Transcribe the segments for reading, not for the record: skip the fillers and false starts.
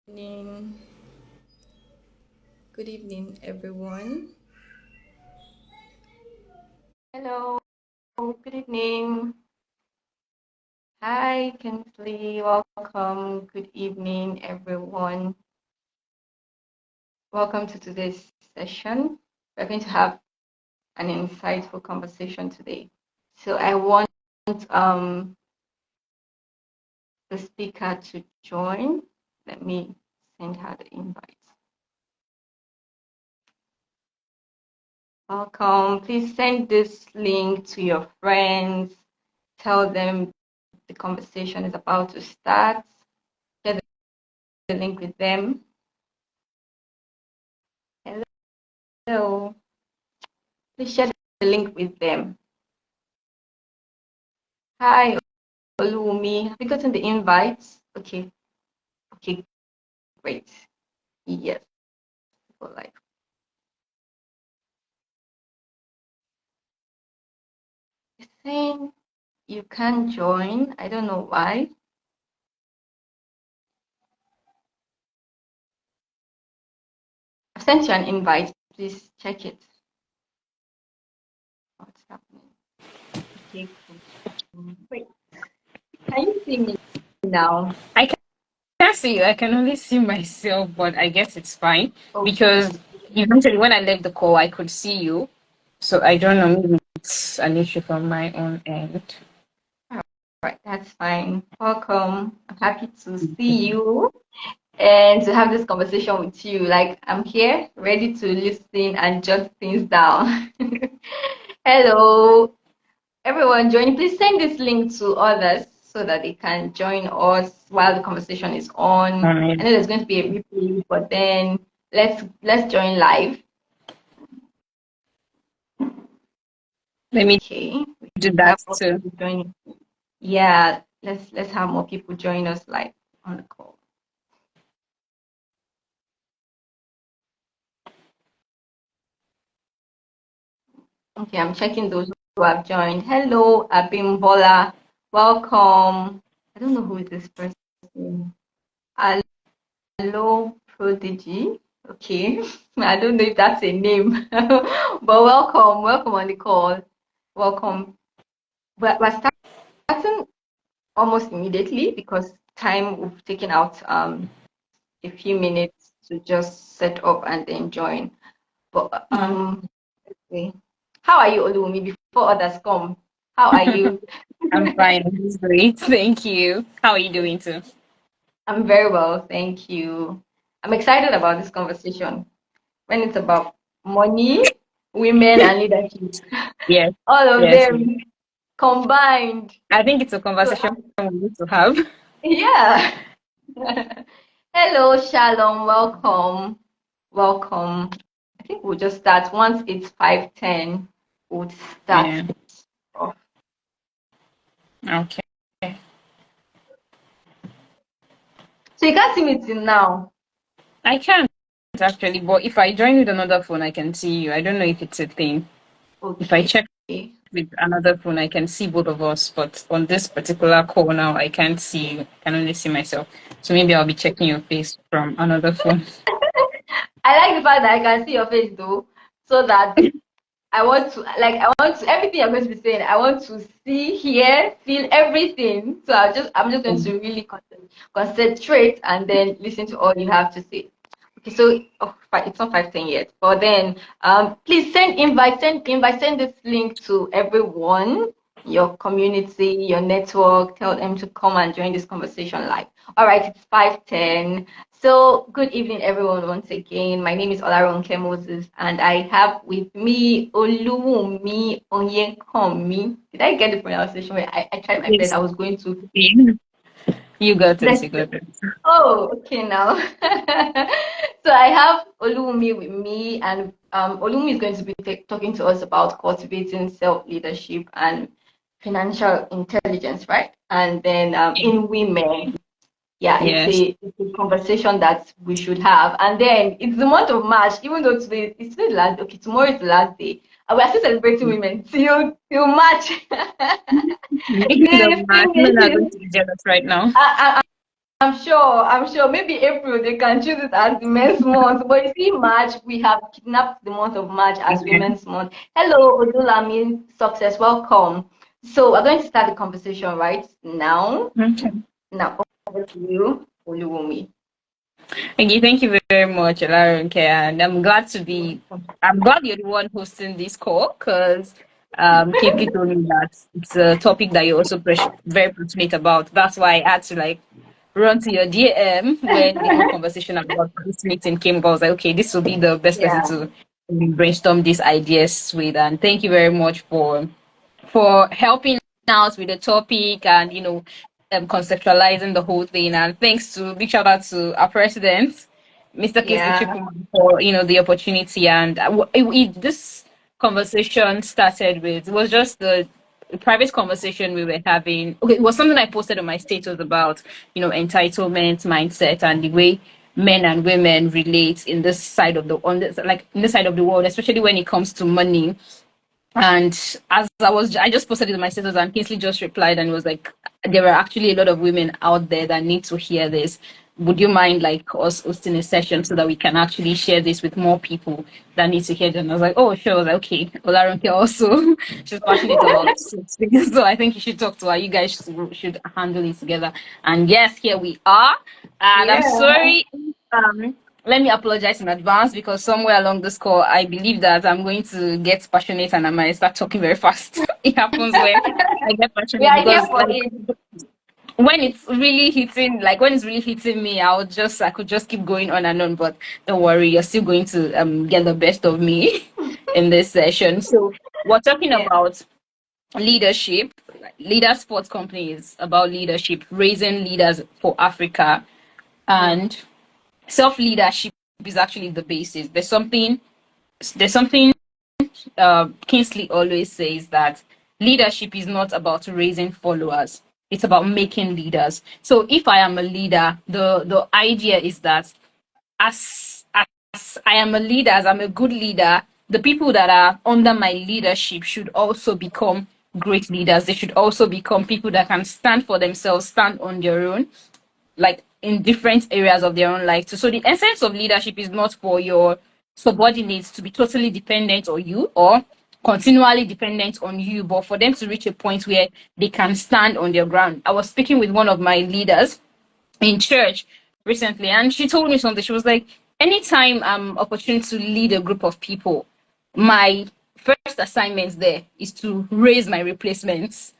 Evening. Good evening, everyone. Hello. Good evening. Hi, Kinsley. Welcome. Good evening, everyone. Welcome to today's session. We're going to have an insightful conversation today. So I want um, the speaker to join. Let me send her the invite. Welcome. Please send this link to your friends. Tell them the conversation is about to start. Share the link with them. Hello. Please share the link with them. Hi, Oluwumi. Have you gotten the invites? Okay. Okay, great. Yes. For life. It's saying you can't join. I don't know why. I've sent you an invite. Please check it. What's happening? Okay, cool. Wait, can you see me now? I can't see you. I can only see myself, but I guess it's fine Okay. because eventually when I left the call, I could see you. So I don't know. Maybe it's an issue from my own end. All right, that's fine. Welcome. I'm happy to see you and to have this conversation with you. Like, I'm here, ready to listen and jot things down. Hello, everyone joining. Please send this link to others so that they can join us while the conversation is on. I know there's going to be a replay, but then let's join live. Let me Okay, we do have that more too. people joining. Yeah, let's have more people join us live on the call. Okay, I'm checking those who have joined. Hello, Abimbola. Welcome. I don't know who is this person. Hello, Prodigy. Okay. I don't know if that's a name, but welcome. Welcome on the call. Welcome. We're starting almost immediately because time we've taken out a few minutes to just set up and then join. But okay. How are you, Oluwumi, before others come? How are you? I'm fine. This is great. Thank you. How are you doing too? I'm very well, thank you. I'm excited about this conversation when it's about money, women, and leadership. Yes. All of Yes. them combined. I think it's a So, conversation we need to have. yeah. Hello, Shalom. Welcome. Welcome. I think we'll just start. Once it's 5:10, we'll start Yeah. off. Okay. So you can't see me till now. I can't actually, but if I join with another phone, I can see you. I don't know if it's a thing. If I Okay. check with another phone, I can see both of us, but on this particular call now, I can't see you. I can only see myself. So maybe I'll be checking your face from another phone. I like the fact that I can see your face though, so that I want to everything you're going to be saying. I want to see, hear, feel everything. So I'm just going to really concentrate and then listen to all you have to say. Okay, so it's not 5:10 yet, but then please send this link to everyone, your community, your network. Tell them to come and join this conversation live. All right, it's 5:10. So, good evening, everyone, once again. My name is Olaronke Moses, and I have with me Oluwumi Oyekanmi. Did I get the pronunciation right? I tried my best. Yes. I was going to. You got it. Let's You go. got it. Oh, okay, now. So, I have Oluwumi with me, and Oluwumi is going to be talking to us about cultivating self leadership and financial intelligence, right? And then in women. Yeah, Yes. it's a conversation that we should have. And then it's the month of March, even though today the last, okay, tomorrow is the last day. And we are still celebrating women till March. Making the The math, men are going finishing. to be jealous right now. I'm sure maybe April they can choose it as the men's month. But you see, March, we have kidnapped the month of March as women's month. Hello, Odulami, success, welcome. So we're going to start the conversation right now. Okay. Now over to you, Oluwumi. Thank you very much, Olaronke, and I'm glad you're the one hosting this call because KK told me that it's a topic that you're also very passionate about. That's why I had to like run to your DM when the whole conversation about this meeting came about. I was like, okay, this will be the best person Yeah, to brainstorm these ideas with, and thank you very much for helping out with the topic and conceptualizing the whole thing. And thanks to big shout out to our president, Mr. Kingsley yeah, Chikuma, for the opportunity. And this conversation started with, it was just the private conversation we were having. Okay, it was something I posted on my status about entitlement mindset and the way men and women relate in this side of the on this like in this side of the world, especially when it comes to money. And I just posted it on my status, and Kingsley just replied and was like, "There are actually a lot of women out there that need to hear this. Would you mind like us hosting a session so that we can actually share this with more people that need to hear it?" And I was like, "Oh, sure." I was like, okay, Olaronke also, she's passionate about it, so I think you should talk to her. You guys should handle it together. And yes, here we are. And I'm yeah, sorry. Let me apologize in advance because somewhere along this call, I believe that I'm going to get passionate and I might start talking very fast. It happens when I get we passionate are here because, for like, it. when it's really hitting me, I could just keep going on and on. But don't worry, you're still going to get the best of me in this session. So we're talking Yeah. about leadership. Leader Sports Company is about leadership, raising leaders for Africa, Mm. and self leadership is actually the basis. There's something Kingsley always says that leadership is not about raising followers. It's about making leaders. So if I am a leader, the idea is that as I am a leader, as I'm a good leader, the people that are under my leadership should also become great leaders. They should also become people that can stand for themselves, stand on their own, like in different areas of their own life too. So the essence of leadership is not for your subordinates to be totally dependent on you or continually dependent on you, but for them to reach a point where they can stand on their ground. I was speaking with one of my leaders in church recently, and she told me something. She was like, anytime I'm opportunity to lead a group of people, my first assignment there is to raise my replacements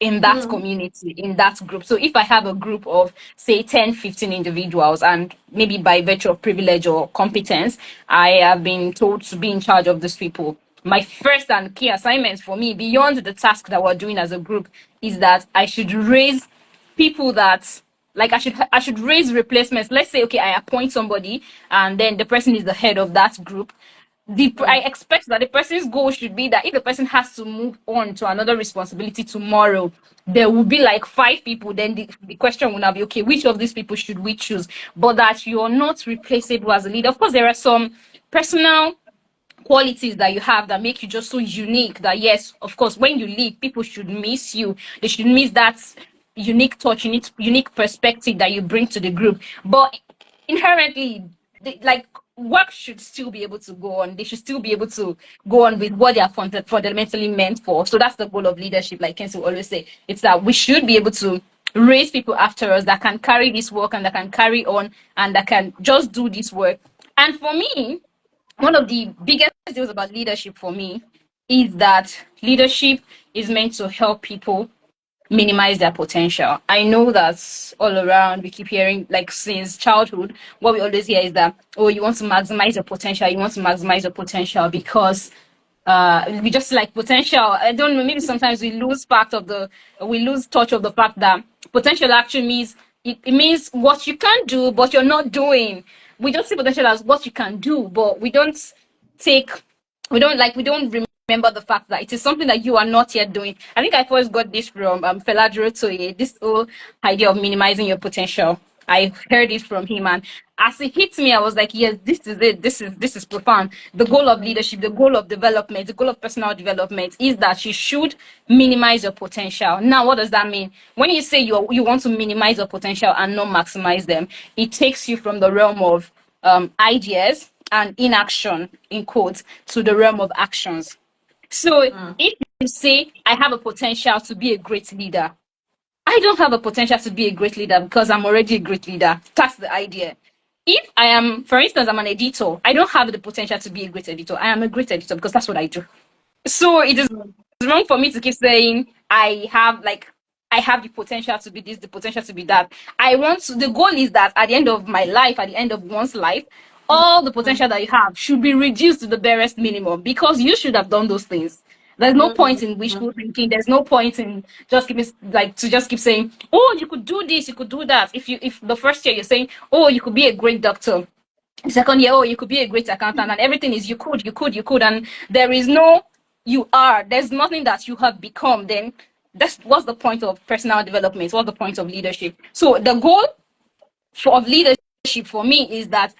in that Mm. community, in that group. So if I have a group of say 10, 15 individuals, and maybe by virtue of privilege or competence, I have been told to be in charge of these people, my first and key assignment for me, beyond the task that we're doing as a group, is that I should raise people that, like, I should raise replacements. Let's say, okay, I appoint somebody and then the person is the head of that group. I Mm. expect that the person's goal should be that if the person has to move on to another responsibility tomorrow, there will be like five people. Then the question will now be, okay, which of these people should we choose? But that you're not replaceable as a leader. Of course, there are some personal qualities that you have that make you just so unique that, yes, of course, when you leave, people should miss you. They should miss that unique touch, unique perspective that you bring to the group. But inherently, like, work should still be able to go on. They should still be able to go on with what they are fundamentally meant for. So that's the goal of leadership. Like Kenzie will always say, it's that we should be able to raise people after us that can carry this work and that can carry on and that can just do this work. And for me, one of the biggest deals about leadership for me is that leadership is meant to help people minimize their potential. I know that all around we keep hearing, like since childhood, what we always hear is that, oh, you want to maximize your potential, you want to maximize your potential because we just like potential. I don't know, maybe sometimes we lose touch of the fact that potential actually means it means what you can do, but you're not doing. We don't see potential as what you can do, but take we don't remember the fact that it is something that you are not yet doing. I think I first got this from Feladro Toye, this whole idea of minimizing your potential. I heard it from him, and as it hit me, I was like, yes, this is it. This is profound. The goal of leadership, the goal of development, the goal of personal development is that you should minimize your potential. Now, what does that mean? When you say you want to minimize your potential and not maximize them, it takes you from the realm of ideas and inaction, in quotes, to the realm of actions. So if you say, I have a potential to be a great leader, I don't have a potential to be a great leader because I'm already a great leader. That's the idea. If I am, for instance, I'm an editor, I don't have the potential to be a great editor. I am a great editor because that's what I do. So it is wrong for me to keep saying I have the potential to be this, the potential to be that. I want to, the goal is that at the end of my life, at the end of one's life, all the potential that you have should be reduced to the barest minimum because you should have done those things. There's no point in wishful thinking. There's no point in just keep saying, oh, you could do this, you could do that. If the first year you're saying, oh, you could be a great doctor, second year, oh, you could be a great accountant, and everything is you could, and there is no you are. There's nothing that you have become. Then that's what's the point of personal development? What's the point of leadership? So the goal of leadership for me is that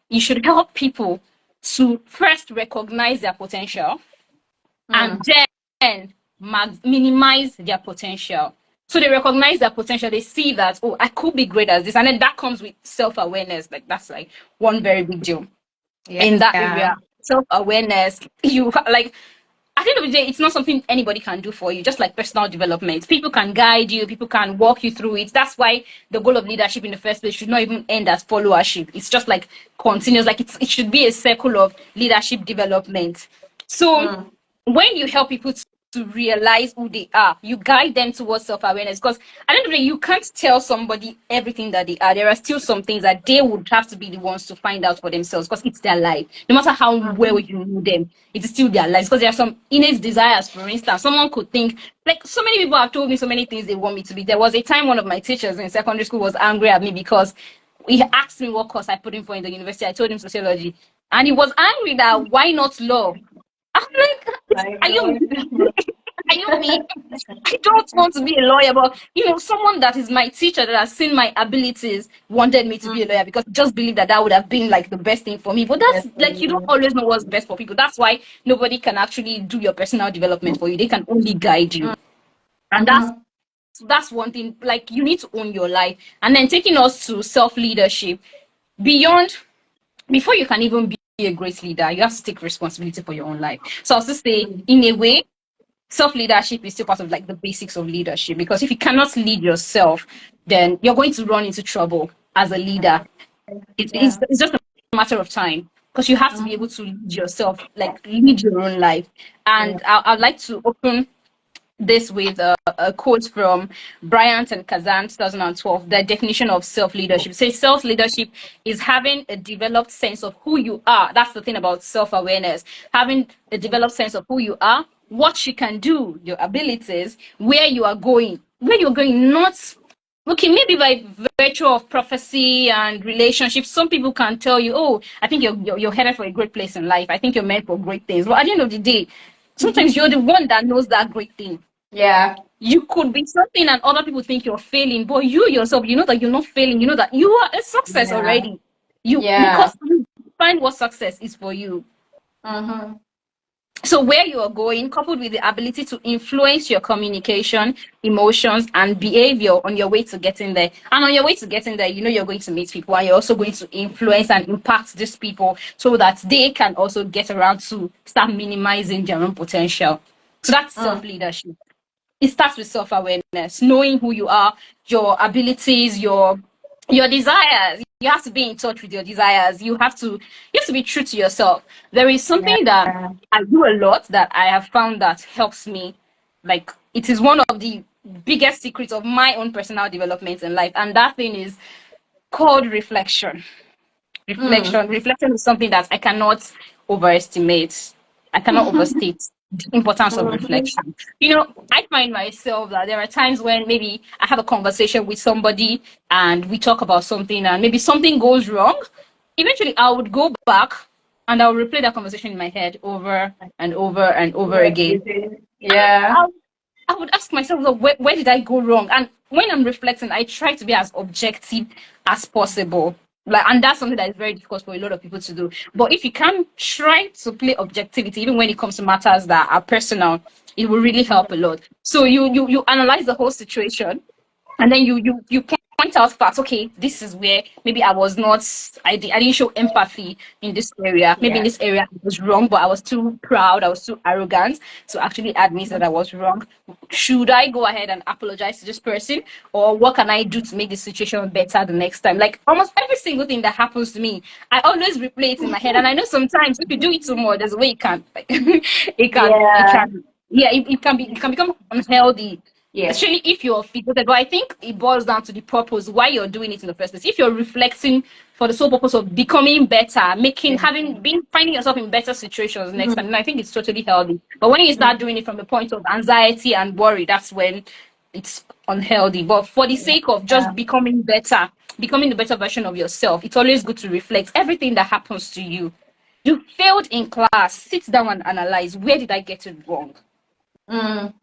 you should help people to first recognize their potential and then minimize their potential. So they recognize their potential. They see that, oh, I could be great at this. And then that comes with self-awareness. Like that's like one very big deal in that area. Self-awareness. You like at the end of the day, it's not something anybody can do for you, just like personal development. People can guide you, people can walk you through it. That's why the goal of leadership in the first place should not even end as followership. It's just like continuous, like it should be a circle of leadership development. So when you help people to realize who they are, you guide them towards self-awareness. Because at the end of the day, you can't tell somebody everything that they are. There are still some things that they would have to be the ones to find out for themselves because it's their life. No matter how well you know them, it is still their lives. Because there are some innate desires, for instance. Someone could think, like so many people have told me so many things they want me to be. There was a time one of my teachers in secondary school was angry at me because he asked me what course I put him for in the university. I told him sociology. And he was angry that why not law? I'm like, are you are you me? I don't want to be a lawyer, but someone that is my teacher that has seen my abilities wanted me to be a lawyer because just believe that would have been like the best thing for me. But that's like you don't always know what's best for people. That's why nobody can actually do your personal development for you. They can only guide you. And that's one thing. Like you need to own your life. And then taking us to self-leadership, before you can even be a great leader, you have to take responsibility for your own life. So I'll just say, in a way, self-leadership is still part of like the basics of leadership, because if you cannot lead yourself, then you're going to run into trouble as a leader. It's just a matter of time, because you have to be able to lead yourself, like lead your own life. And I'd like to open this with a quote from Bryant and Kazan, 2012. The definition of self-leadership. It says self-leadership is having a developed sense of who you are. That's the thing about self-awareness. Having a developed sense of who you are, what you can do, your abilities, where you are going. Where you're going, not okay, maybe by virtue of prophecy and relationships, some people can tell you, oh, I think you're headed for a great place in life. I think you're meant for great things. But at the end of the day, sometimes you're the one that knows that great thing. Yeah. You could be something and other people think you're failing, but you yourself, you know that you're not failing. You know that you are a success already. Because you find what success is for you. So where you are going, coupled with the ability to influence your communication, emotions, and behavior on your way to getting there. And on your way to getting there, you're going to meet people, and you're also going to influence and impact these people so that they can also get around to start minimizing their own potential. So that's self-leadership. It starts with self-awareness, knowing who you are, your abilities, your desires. You have to be in touch with your desires. You have to be true to yourself. There is something that I do a lot that I have found that helps me. Like it is one of the biggest secrets of my own personal development in life, and that thing is called reflection. Reflection is something that I cannot overestimate. I cannot overstate the importance of reflection. I find myself that there are times when maybe I have a conversation with somebody and we talk about something and maybe something goes wrong. Eventually, I would go back and I'll replay that conversation in my head over and over and over again. Yeah. I would ask myself, where did I go wrong? And when I'm reflecting, I try to be as objective as possible. Like, and that's something that is very difficult for a lot of people to do. But if you can try to play objectivity, even when it comes to matters that are personal, it will really help a lot. So you analyze the whole situation, and then you point out facts. Okay, this is where maybe I was not, I didn't show empathy in this area. Maybe in Yeah. this area I was wrong, but I was too proud, I was too arrogant to actually admit that I was wrong. Should I go ahead and apologize to this person, or what can I do to make the situation better the next time? Like, almost every single thing that happens to me, I always replay it in my head. And I know sometimes if you do it too much, there's a way it can, like, it Yeah. can, yeah, it can become unhealthy, Yes. especially if you're fixated. But I think it boils down to the purpose why you're doing it in the first place. If you're reflecting for the sole purpose of becoming better, making, having, being, finding yourself in better situations next time, Mm-hmm. then I think it's totally healthy. But when you start doing it from a point of anxiety and worry, that's when it's unhealthy. But for the sake of Yeah. just becoming better, becoming the better version of yourself, it's always good to reflect everything that happens to you. You failed in class, sit down and analyze, where did I get it wrong? Mm.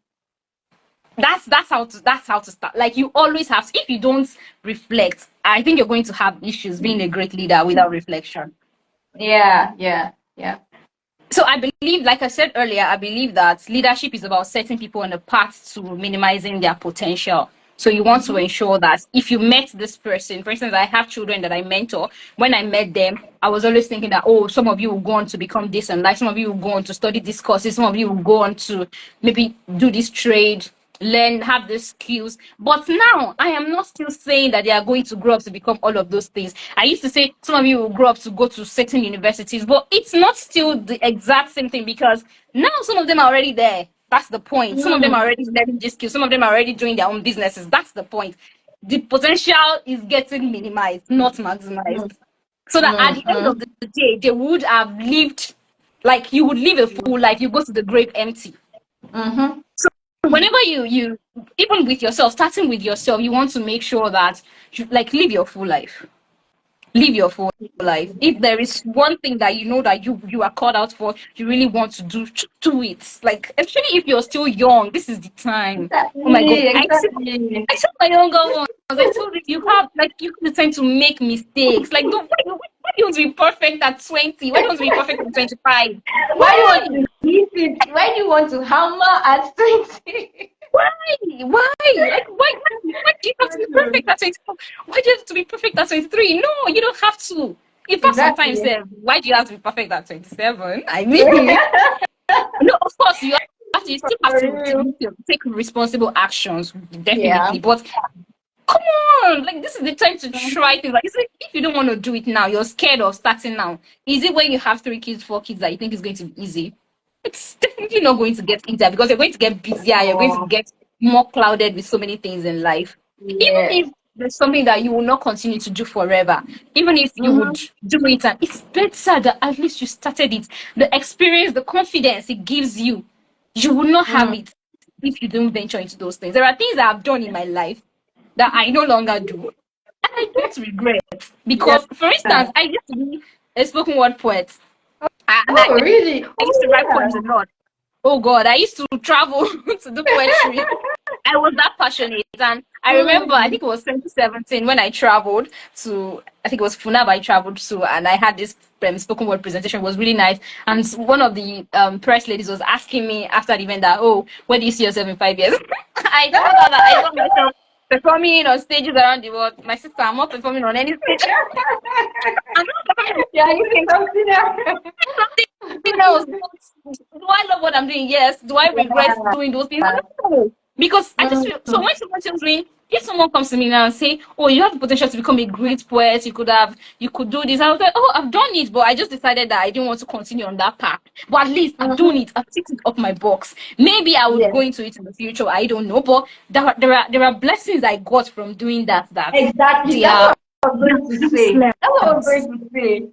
That's how to start. Like, you always have to, if you don't reflect, I think you're going to have issues being a great leader without reflection. Yeah. Yeah. Yeah. So I believe, like I said earlier, I believe that leadership is about setting people on a path to minimizing their potential. So you want to Mm-hmm. ensure that if you met this person, for instance, I have children that I mentor. When I met them, I was always thinking that, oh, some of you will go on to become this, and like some of you will go on to study this courses, some of you will go on to maybe do this trade, learn, have the skills. But now I am not still saying that they are going to grow up to become all of those things. I used to say some of you will grow up to go to certain universities, but it's not still the exact same thing, because now some of them are already there. That's the point. Some of them are Mm. already learning these skills, some of them are already doing their own businesses. That's the point. The potential is getting minimized, not maximized. Mm. So that at the end of Mm. the day, they would have lived, like, you would live a full life. You go to the grave empty. Mm-hmm. Whenever you even with yourself, starting with yourself, you want to make sure that you, like, live your full life. Live your full life. If there is one thing that you know that you are called out for, you really want to do, just do it. Like, especially if you're still young, this is the time. Oh my god, Exactly. Exactly. I tell my younger ones, I told them, you have the time to make mistakes. Like, don't, why do you want to be perfect at 20? Why do you want to be perfect at 25? Why do you want Why? to hit it? Why do you want to hammer at 20? Why? Why? Like, why do you have to be perfect at 24? Why do you have to be perfect at 23? No, you don't have to. In fact, sometimes, Exactly. why do you have to be perfect at 27? I mean, no, of course, you still have For to real. take responsible actions, Yeah. definitely. But come on, like, this is the time to try things. Like, if you don't want to do it now, you're scared of starting now. Is it when you have 3 kids, 4 kids, that you think it's going to be easy? It's definitely not going to get easier, because you're going to get busier, you're going to Oh, get more clouded with so many things in life. Even yes. if there's something that you will not continue to do forever, even if you would Mm-hmm. do it, and it's better that at least you started it. The experience, the confidence it gives you, you will not have Mm. it if you don't venture into those things. There are things that I've done in my life that I no longer do, and I don't regret. Yeah. Because, for instance, I used to be a spoken word poet, and Oh, really? I used to Oh, write poems a lot. Oh God, I used to travel to do poetry. I was that passionate. And I yeah. remember, I think it was 2017 when I traveled to, I think it was Funab I traveled to, and I had this spoken word presentation. It was really nice. And one of the press ladies was asking me after the event that, oh, where do you see yourself in 5 years? I told her that I saw myself performing on stages around the world. My sister, I'm not performing on any stage. I'm not performing on Yeah, you any did stage. something else. Something else. Do I love what I'm doing? Yes. Do I regret doing those things? No. Because I just feel, so Mm. when someone tells me, if someone comes to me now and say, oh, you have the potential to become a great poet, you could do this. I was like, oh, I've done it, but I just decided that I didn't want to continue on that path. But at least I've done Mm-hmm. it. I've ticked it off my box. Maybe I would Yes. go into it in the future. I don't know. But there are blessings I got from doing that Exactly. they That's are what I was going to say. priceless. That's what I was going to say.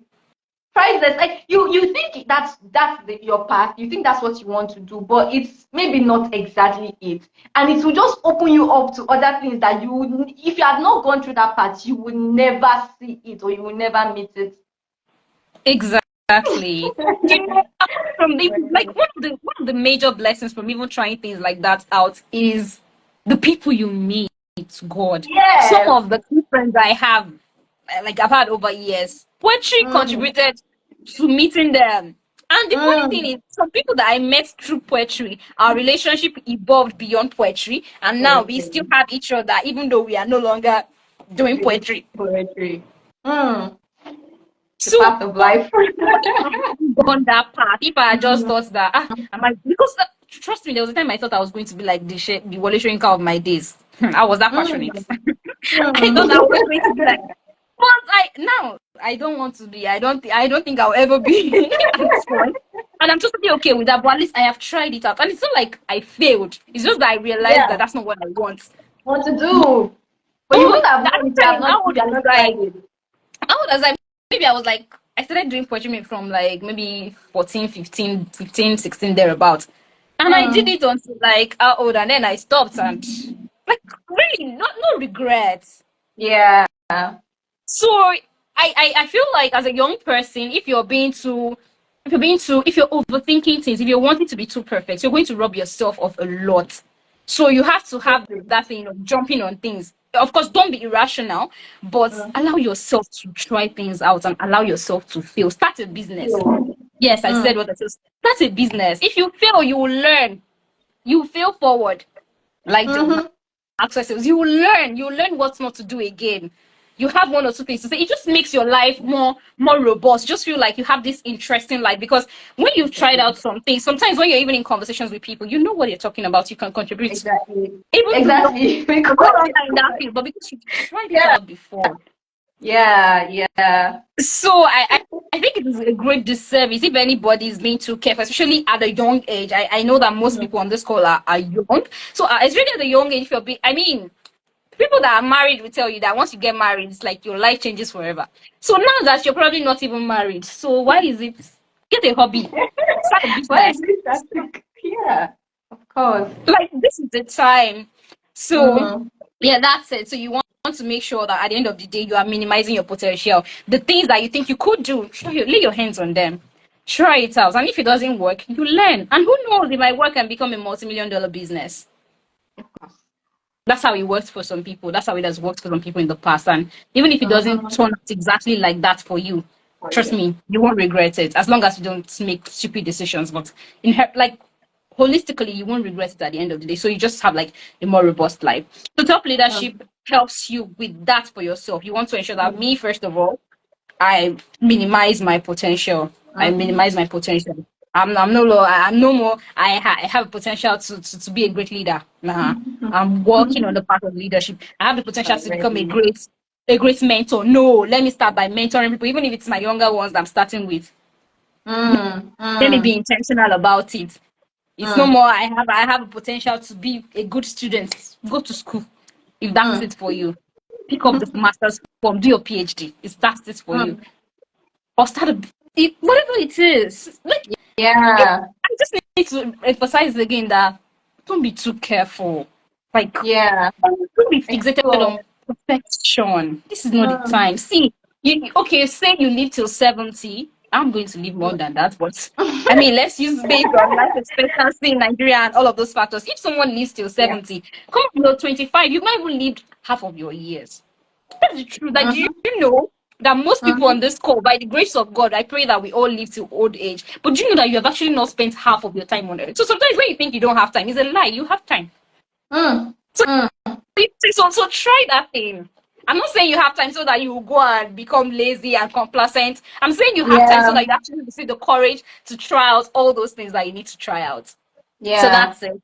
Priceless. Like you think your path. You think that's what you want to do, but it's maybe not exactly it. And it will just open you up to other things that you would, if you had not gone through that path, you would never see it or you will never meet it. Exactly. You know, from the, like, one of the major blessings from even trying things like that out is the people you meet. God. Some Yes. of the few friends I have, like I've had over years, poetry Mm. contributed to meeting them. And the funny thing Mm. is, some people that I met through poetry, our relationship evolved beyond poetry, and now we still Poetry. have each other, even though we are no longer doing Doing poetry. poetry. Mm. The So, path of life. what if I hadn't gone that path? If I had just Mm. thought that, am I? Because trust me, there was a time I thought I was going to be like the Wole Soyinka of my days. I was that passionate. Mm. I thought I Mm. was going to be like, but I don't want to be. I don't think I'll ever be at this point. And I'm totally okay with that. But at least I have tried it out, and it's not like I failed. It's just that I realized that Yeah. that's not what I want. What to do? But you Oh, wouldn't have that known if you have time, not if you have not tried it. how old was I? Maybe I was like, I started doing poetry maybe from like maybe 14, 15, 15, 16 thereabouts. And I did Mm. it until like how old, and then I stopped, and like really not no regrets. Yeah. So I feel like as a young person, if you're overthinking things, if you're wanting to be too perfect, you're going to rob yourself of a lot. So you have to So have true. that thing of jumping on things. Of course, don't be irrational, but allow Mm-hmm. yourself to try things out and allow yourself to fail. Start a business. So, Yes, I said mm. what I said. Start a business. If you fail, you will learn. You fail forward. Like Mm-hmm. accesses. You will learn what not to do again. You have one or two things to say. It just makes your life more robust. Just feel like you have this interesting life because when you've tried out something, sometimes when you're even in conversations with people, you know what you're talking about. You can contribute, Exactly. even though Exactly. you're no Because longer in that field, but because you've tried it yeah. out before. Yeah. Yeah. So I think it is a great disservice if anybody is being too careful, especially at a young age. I know that most Mm. people on this call are young. So especially at a young age, if you're I mean, people that are married will tell you that once you get married, it's like your life changes forever. So now that you're probably not even married, so why is it? Get a hobby, start a Why business. is this topic? Yeah. Of course. Like this is the time. So Mm. yeah, that's it. So you want to make sure that at the end of the day, you are minimizing your potential. The things that you think you could do, lay your hands on them. Try it out, and if it doesn't work, you learn. And who knows, it might work and become a multi-million-dollar business. Of course. That's how it works for some people. That's how it has worked for some people in the past. And even if it doesn't Mm-hmm. turn out exactly like that for you, For trust you. me, you won't regret it as long as you don't make stupid decisions. But like holistically, you won't regret it at the end of the day. So you just have like a more robust life. So top Mm. leadership helps you with that for yourself. You want to ensure that Mm. me, first of all, I minimize my potential. I Mm-hmm. minimize my potential. I'm no longer, I'm no more. I have potential to be a great leader. Nah, I'm working on the path of leadership. I have the potential to become Already. a great mentor. No, let me start by mentoring people, even if it's my younger ones that I'm starting with. Mm. Let me be Mm. intentional about it. It's no Mm. more. I have a potential to be a good student. Go to school if that's Mm. it for you. Pick up the master's form, do your PhD if that's it for you, Mm. or start whatever it is. Like Yeah. I just need to emphasize again that don't be too careful. Like Yeah. don't be fixated Explore. on perfection. This is not the Mm. time. See, you okay? Say you live till 70. I'm going to live more than that, but I mean, let's use based on life expectancy in Nigeria and all of those factors. If someone lives till Yeah. 70, come on, you're 25. You've not even lived half of your years. That's the truth. Like, do you Mm-hmm. know that most people Mm-hmm. on this call, by the grace of God, I pray that we all live to old age. But do you know that you have actually not spent half of your time on earth? So sometimes when you think you don't have time, it's a lie. You have time. Mm. So, Mm. so try that thing. I'm not saying you have time so that you will go and become lazy and complacent. I'm saying you have time so Yeah. that you actually receive the courage to try out all those things that you need to try out. So Yeah. that's it.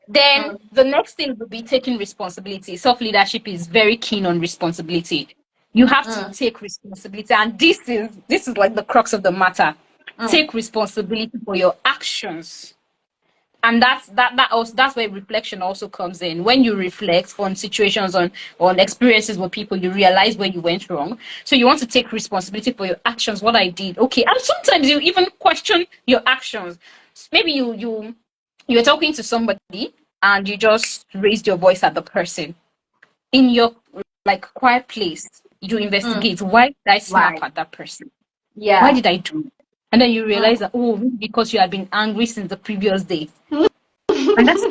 Then Mm. the next thing will be taking responsibility. Self leadership is very keen on responsibility. You have to Mm. take responsibility, and this is like the crux of the matter. Mm. Take responsibility for your actions, and that's where reflection also comes in. When you reflect on situations, on experiences with people, you realize where you went wrong. So you want to take responsibility for your actions. What I did, okay, and sometimes you even question your actions. Maybe you're talking to somebody and you just raised your voice at the person in your like quiet place. You Mm. investigate, why did I snap Why? at that person? Why Yeah. did I do it? And then you Mm. realize that, oh, maybe because you had been angry since the previous day. And that's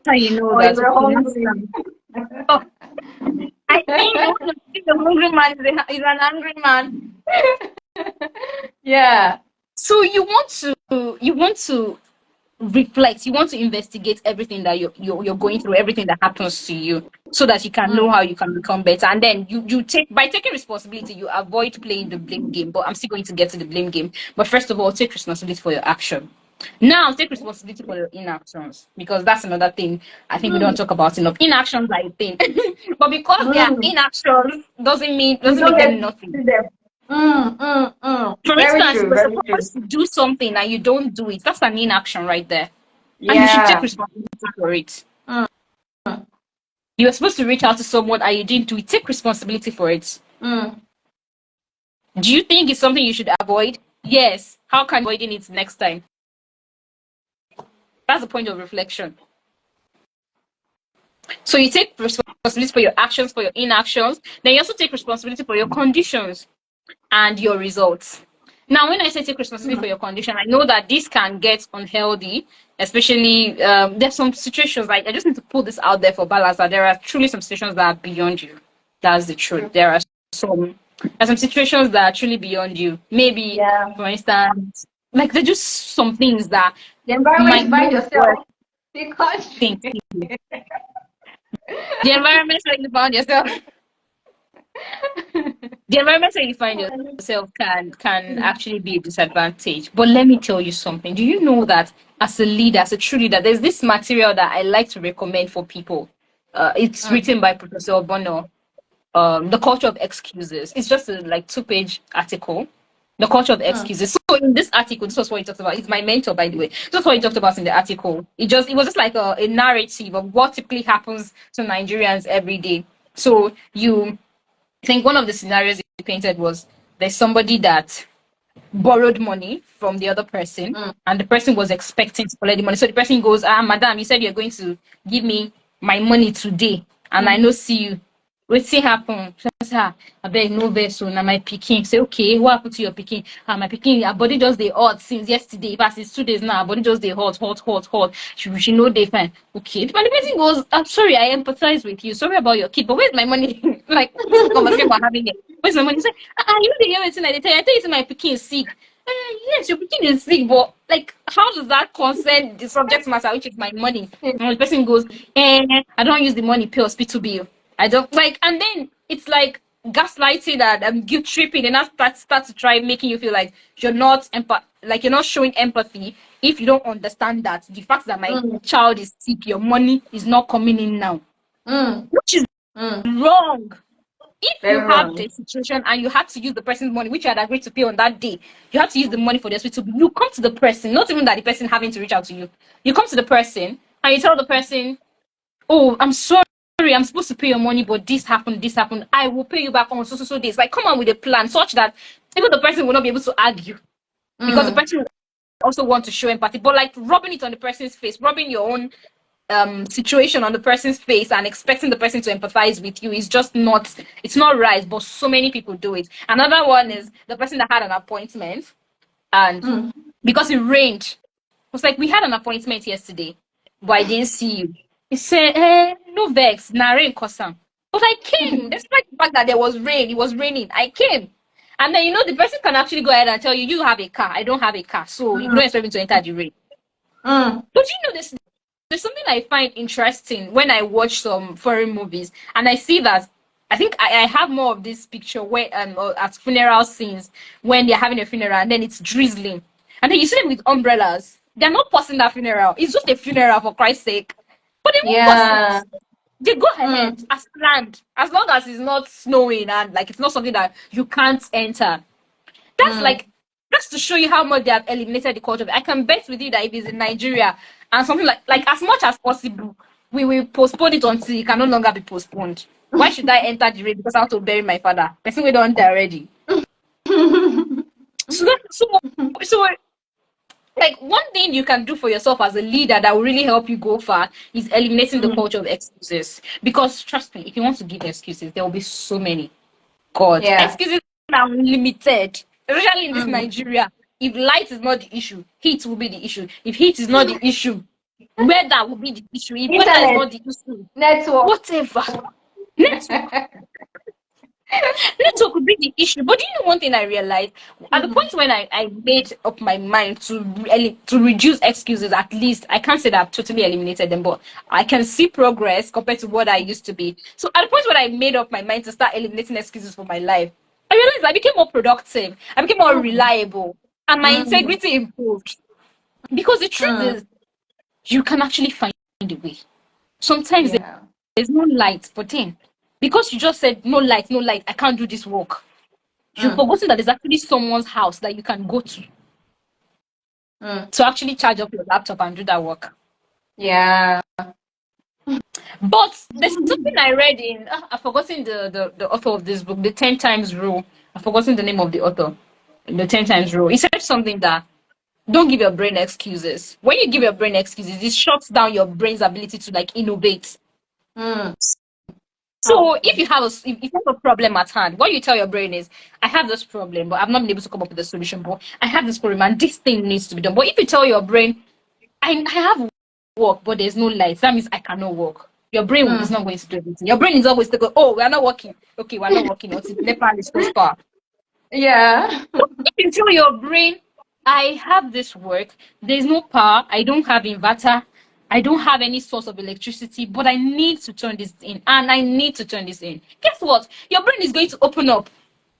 how you know Or you that, were okay, next hungry. time. Oh, I think the one who thinks a hungry man is an angry man. Yeah. So you want to reflect, you want to investigate everything that you're going through, everything that happens to you, so that you can know Mm. how you can become better. And then you take, by taking responsibility, you avoid playing the blame game. But I'm still going to get to the blame game. But first of all, take responsibility for your action. Now take responsibility for your inactions, because that's another thing I think we don't Mm. talk about enough. Inactions are a thing. But because they are Mm. inactions You doesn't don't make get them to nothing. see them. For Very instance, true. you're Very true. supposed to do something and you don't do it. That's an inaction right there. And you should take Yeah. responsibility for it. Mm. You were supposed to reach out to someone and you didn't do it. Take responsibility for it. Mm. Do you think it's something you should avoid? Yes. How can you avoid it next time? That's the point of reflection. So you take responsibility for your actions, for your inactions. Then you also take responsibility for your conditions and your results. Now, when I say take responsibility for Mm. your condition, I know that this can get unhealthy, especially there's some situations, like I just need to put this out there for balance, that there are truly some situations that are beyond you. That's the truth. True. Some there are some situations that are truly beyond you. Maybe, Yeah. for instance, like there's just some things that The environment might you find not work. yourself. The country. Things. The environment where you found yourself, the environment where you find yourself can actually be a disadvantage. But let me tell you something. Do you know that as a leader, as a true leader, there's this material that I like to recommend for people. It's Mm. written by Professor Obono. The culture of excuses. It's just a like 2-page article. The culture of Mm. excuses. So in this article, this was what he talked about. He's my mentor, by the way. This was what he talked about in the article. It was just like a narrative of what typically happens to Nigerians every day. So you think one of the scenarios he painted was there's somebody that borrowed money from the other person, Mm. and the person was expecting to collect the money. So the person goes, madam, you said you're going to give me my money today, and I Mm. no see you. Wetin happen? She say, abeg no vex o, na my pikin. Say, okay, what happened to your pikin? My pikin, her body just dey hot since yesterday. Past it's 2 days now, her body just dey hot, hot, hot, hot. She no dey fine. Okay. But the person goes, I'm sorry, I empathize with you. Sorry about your kid, but where's my money? Like, this is the conversation we're having here. Where's my money? Say, you know the hear wetin I dey tell you. I tell you say my pikin is sick. Yes, your pikin is sick, but like, how does that concern the subject matter, which is my money? And the person goes, I don't use the money pay hospital bill. I don't like, and then it's like gaslighting and guilt tripping, and that start to try making you feel like you're not showing empathy if you don't understand that the fact that my Mm. child is sick, your money is not coming in now, Mm. which is Mm. wrong. If you Very have wrong. the situation and you had to use the person's money, which you had agreed to pay on that day, you had to use the money for the hospital. You come to the person, not even that the person having to reach out to you. You come to the person and you tell the person, "Oh, I'm sorry, I'm supposed to pay your money, but this happened, this happened. I will pay you back on so days." Like, come on with a plan such that even the person will not be able to argue, because the Mm. person also want to show empathy. But like rubbing it on the person's face, rubbing your own situation on the person's face and expecting the person to empathize with you is just not, it's not right. But so many people do it. Another one is the person that had an appointment, and Mm. because it rained, it was like, we had an appointment yesterday, but I didn't see you. He said, no vex, na rain cause am. But I came, despite the fact that there was rain, it was raining, I came. And then, the person can actually go ahead and tell you, you have a car, I don't have a car, so you Mm. don't expect me to enter the rain. Mm. But this, there's something I find interesting when I watch some foreign movies, and I see that I think I have more of this picture where at funeral scenes, when they're having a funeral and then it's drizzling, and then you see them with umbrellas. They're not passing that funeral. It's just a funeral, for Christ's sake. But they won't pass Yeah. it. They go Mm. ahead as planned, as long as it's not snowing and like it's not something that you can't enter. That's Mm. like, that's to show you how much they have eliminated the culture. I can bet with you that if it's in Nigeria and something like as much as possible, we will postpone it until it can no longer be postponed. Why should I enter the rain because I want to bury my father? Person we don't die already. So so like, one thing you can do for yourself as a leader that will really help you go far is eliminating the Mm. culture of excuses. Because trust me, if you want to give excuses, there will be so many. God, Yeah. excuses are unlimited, especially in this Mm. Nigeria. If light is not the issue, heat will be the issue. If heat is not the issue, Weather will be the issue. If weather is Internet, not the issue, network. whatever. Network. Network could be the issue. But do you know one thing I realized? At the Mm, point when I made up my mind to reduce excuses, at least I can't say that I've totally eliminated them, but I can see progress compared to what I used to be. So at the point when I made up my mind to start eliminating excuses for my life, I realized I became more productive, I became more mm, reliable, and my mm, integrity improved. Because the truth mm. is, you can actually find a way. Sometimes Yeah. there's no light, but then because you just said no light, no light, I can't do this work. You've Mm, forgotten that there's actually someone's house that you can go mm. to actually charge up your laptop and do that work. Yeah. But there's something I read in I've forgotten the author of this book, the 10 times rule. I've forgotten the name of the author. The 10 times rule. He said something that don't give your brain excuses. When you give your brain excuses, it shuts down your brain's ability to like innovate. Mm. So if you have if you have a problem at hand, what you tell your brain is, I have this problem, but I've not been able to come up with a solution. But I have this problem, and this thing needs to be done. But if you tell your brain, I have work, but there's no light, that means I cannot work. Your brain is Mm. not going to do anything. Your brain is always to go, oh, we are not working. Okay, we are not working until NEPA restores power. Yeah. If you tell your brain, I have this work, there's no power, I don't have inverter, I don't have any source of electricity, but I need to turn this in, and I need to turn this in. Guess what? Your brain is going to open up.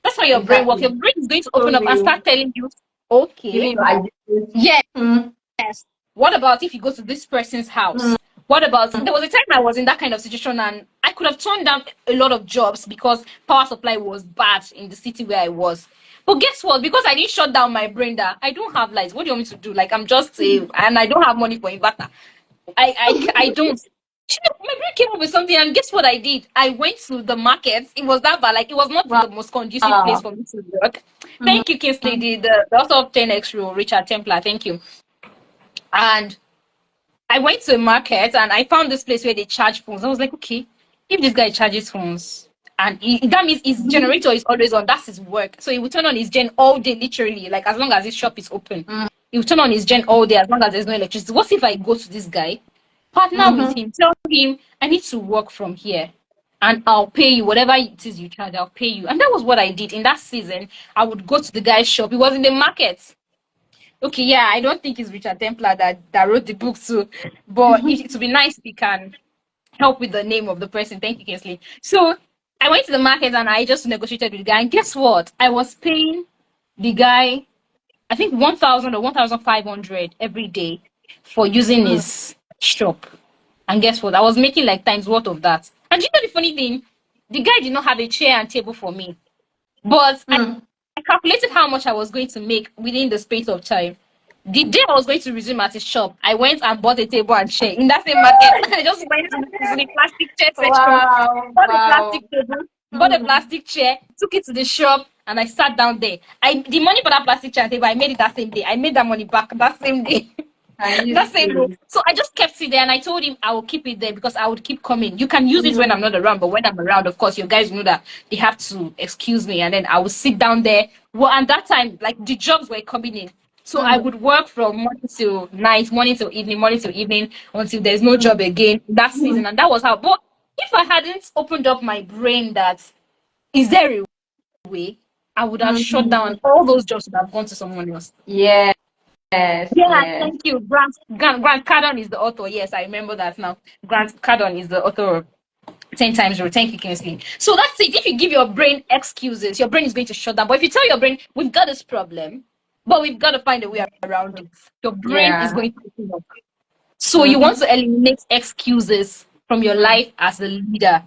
That's how your brain works. Exactly. Your brain is going to So open up and you start telling you, okay, giving your ideas. yes. Mm, What about if you go to this person's mm, house? What about there was a time I was in that kind of situation and I could have turned down a lot of jobs because power supply was bad in the city where I was. But guess what? Because I didn't shut down my brain that I don't have lights. What do you want me to do? Like I'm just a and I don't have money for inverter. I don't. My brain came up with something, and guess what I did? I went to the market. It was that bad. Like it was not the most conducive place wow. for me to work. Mm, Thank you, Kingsley, the author of 10x rule, Richard Templar. Thank you. And I went to a market and I found this place where they charge phones. I was like, okay, if this guy charges phones, and that means his generator is always on. That's his work. So he will turn on his gen all day, literally, like as long as his shop is open. mm, He will turn on his gen all day as long as there's no electricity. What if I go to this guy, partner with mhm, him, tell him I need to work from here, and I'll pay you whatever it is you charge. I'll pay you, and that was what I did in that season. I would go to the guy's shop. He was in the market. Okay, yeah, I don't think it's Richard Templar that wrote the book too, but it would be nice if you can help with the name of the person. Thank you, Kinsley. So I went to the market and I just negotiated with the guy, and guess what? I was paying the guy, I think 1,000 or 1,500 every day for using mm, his shop. And guess what? I was making like times worth of that. And you know the funny thing? The guy did not have a chair and table for me, but mm. I calculated how much I was going to make within the space of time. The day I was going to resume at his shop, I went and bought a table and chair in that same market. I just went to the plastic chair section, Wow. bought a Wow. plastic table, bought a Mm. plastic chair, took it to the shop, and I sat down there. The money for that plastic chair and table, I made it that same day. I made that money back that same day. And use That it same day. to. So I just kept it there and I told him I will keep it there because I would keep coming. You can use it when I'm Mm, not around, but when I'm around, of course, you guys know that they have to excuse me and then I will sit down there. Well, and that time, like the jobs were coming in. So I mm, would work from morning till night, morning till evening until there's no mm, job again that mm, season. And that was how. But if I hadn't opened up my brain that is there a way, I would have shut mm. down all those jobs would have gone to someone else. Yes. Yeah, Yes. thank you. Grant Cardone is the author. Yes, I remember that now. Grant Cardone is the author of 10 times rule. Thank you, Kingsley. So that's it. If you give your brain excuses, your brain is going to shut down. But if you tell your brain, we've got this problem, but we've got to find a way around it, your brain is Yeah. going to open up. So you want Mm-hmm. to eliminate excuses from your Mm. life as a leader.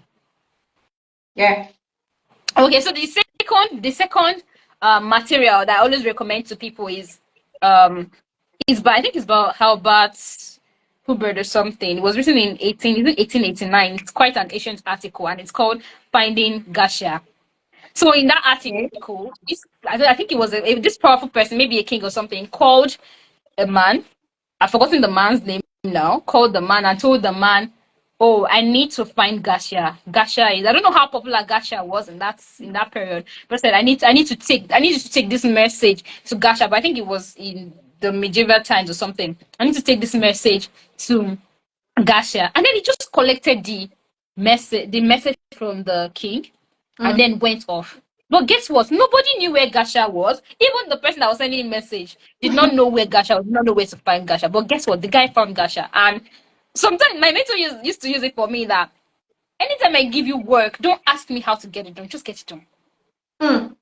Yeah. Okay, so the second material that I always recommend to people um I think it's about Albert Hubbard or something. It was written in 1889. It's quite an ancient article and it's called Finding Gasha. So in that Okay. article, I think it was this powerful person, maybe a king or something, called a man. I've forgotten the man's name now. Called the man and told the man, "Oh, I need to find Gasha. Gasha is I don't know how popular Gasha was in that period, but said I need you to take this message to Gasha. But I think it was in the medieval times or something. I need to take this message to Gasha. And then he just collected the message from the king and then went off. But guess what? Nobody knew where Gasha was. Even the person that was sending the message did not know where Gasha was, did not know where to find Gasha. But guess what? The guy found Gasha. And sometimes my mentor used to use it for me that anytime I give you work, don't ask me how to get it done. Just get it done.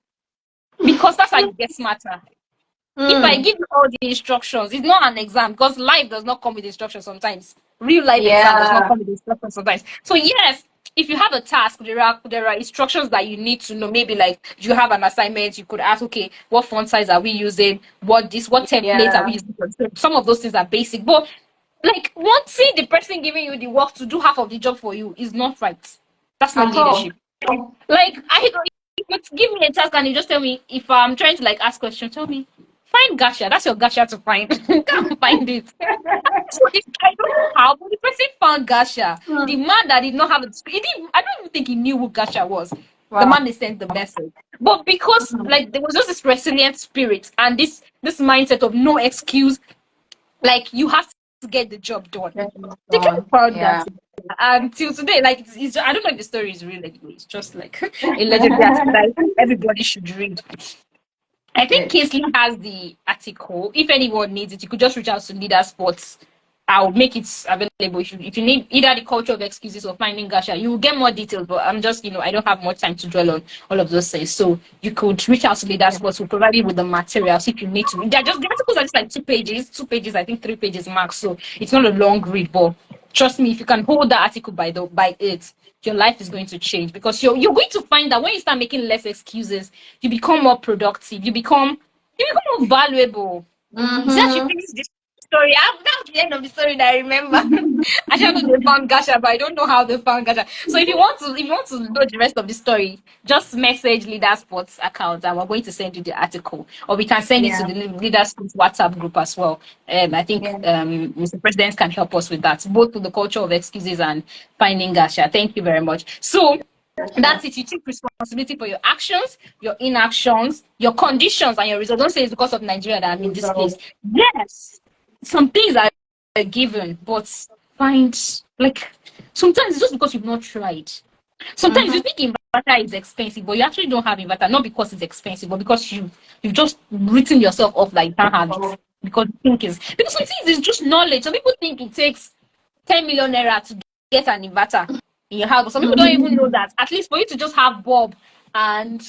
Because that's how you get smarter. If I give you all the instructions, it's not an exam because life does not come with instructions sometimes. Real life exam does not Yeah. come with instructions sometimes. So yes, if you have a task, there are instructions that you need to know. Maybe like you have an assignment, you could ask, okay, what font size are we using? What template are Yeah. we using? Some of those things are basic, but like wanting the person giving you the work to do half of the job for you is not right. That's not At all. leadership. Like I don't you could give me a task and you just tell me if I'm trying to like ask questions, tell me find Gasha. That's your Gasha to find. Can't find it. So if I don't know how, but the person found Gasha. The man that did not have it, I don't even think he knew who Gasha was. The Wow. man they sent the message. But because like there was just this resilient spirit and this mindset of no excuse, like you have to get the job done. That's They kind of gone. found Yeah. Gasha. Until today, like I don't know if the story is real anyway. It's just like a legendary article that I think everybody should read. I think Good. Kingsley has the article. If anyone needs it, you could just reach out to Leader Sports. I'll make it available. If you need either the culture of excuses or finding Gasha, you will get more details. But I'm just, I don't have much time to dwell on all of those things. So you could reach out to Leader Sports. We'll provide you with the materials if you need to. The articles are just like 2 pages, I think 3 pages max. So it's not a long read, but trust me, if you can hold the article by it, your life is going to change because you're going to find that when you start making less excuses, you become more productive. You become more valuable. So that should Mm-hmm. finish this story. That's the end of the story that I remember. I don't know they found Gasha, but I don't know how they found Gasha. So if you want to know the rest of the story, just message Leader Sports account and we're going to send you the article. Or we can send it to Yeah. the Leader Sports WhatsApp group as well. I think Yeah. Mr. President can help us with that, both with the culture of excuses and finding Gasha. Thank you very much. So That's that's sure. it. You take responsibility for your actions, your inactions, your conditions, and your results. Don't say it's because of Nigeria that I'm in this place. Yes, some things are a given, but find like sometimes it's just because you've not tried. Sometimes you Mm-hmm. think inverter is expensive, but you actually don't have inverter, not because it's expensive, but because you've just written yourself off that you can't have it. Oh. Because you think because some things is just knowledge. Some people think it takes 10 million naira to get an inverter in your house. But some people don't even know that. At least for you to just have bulb and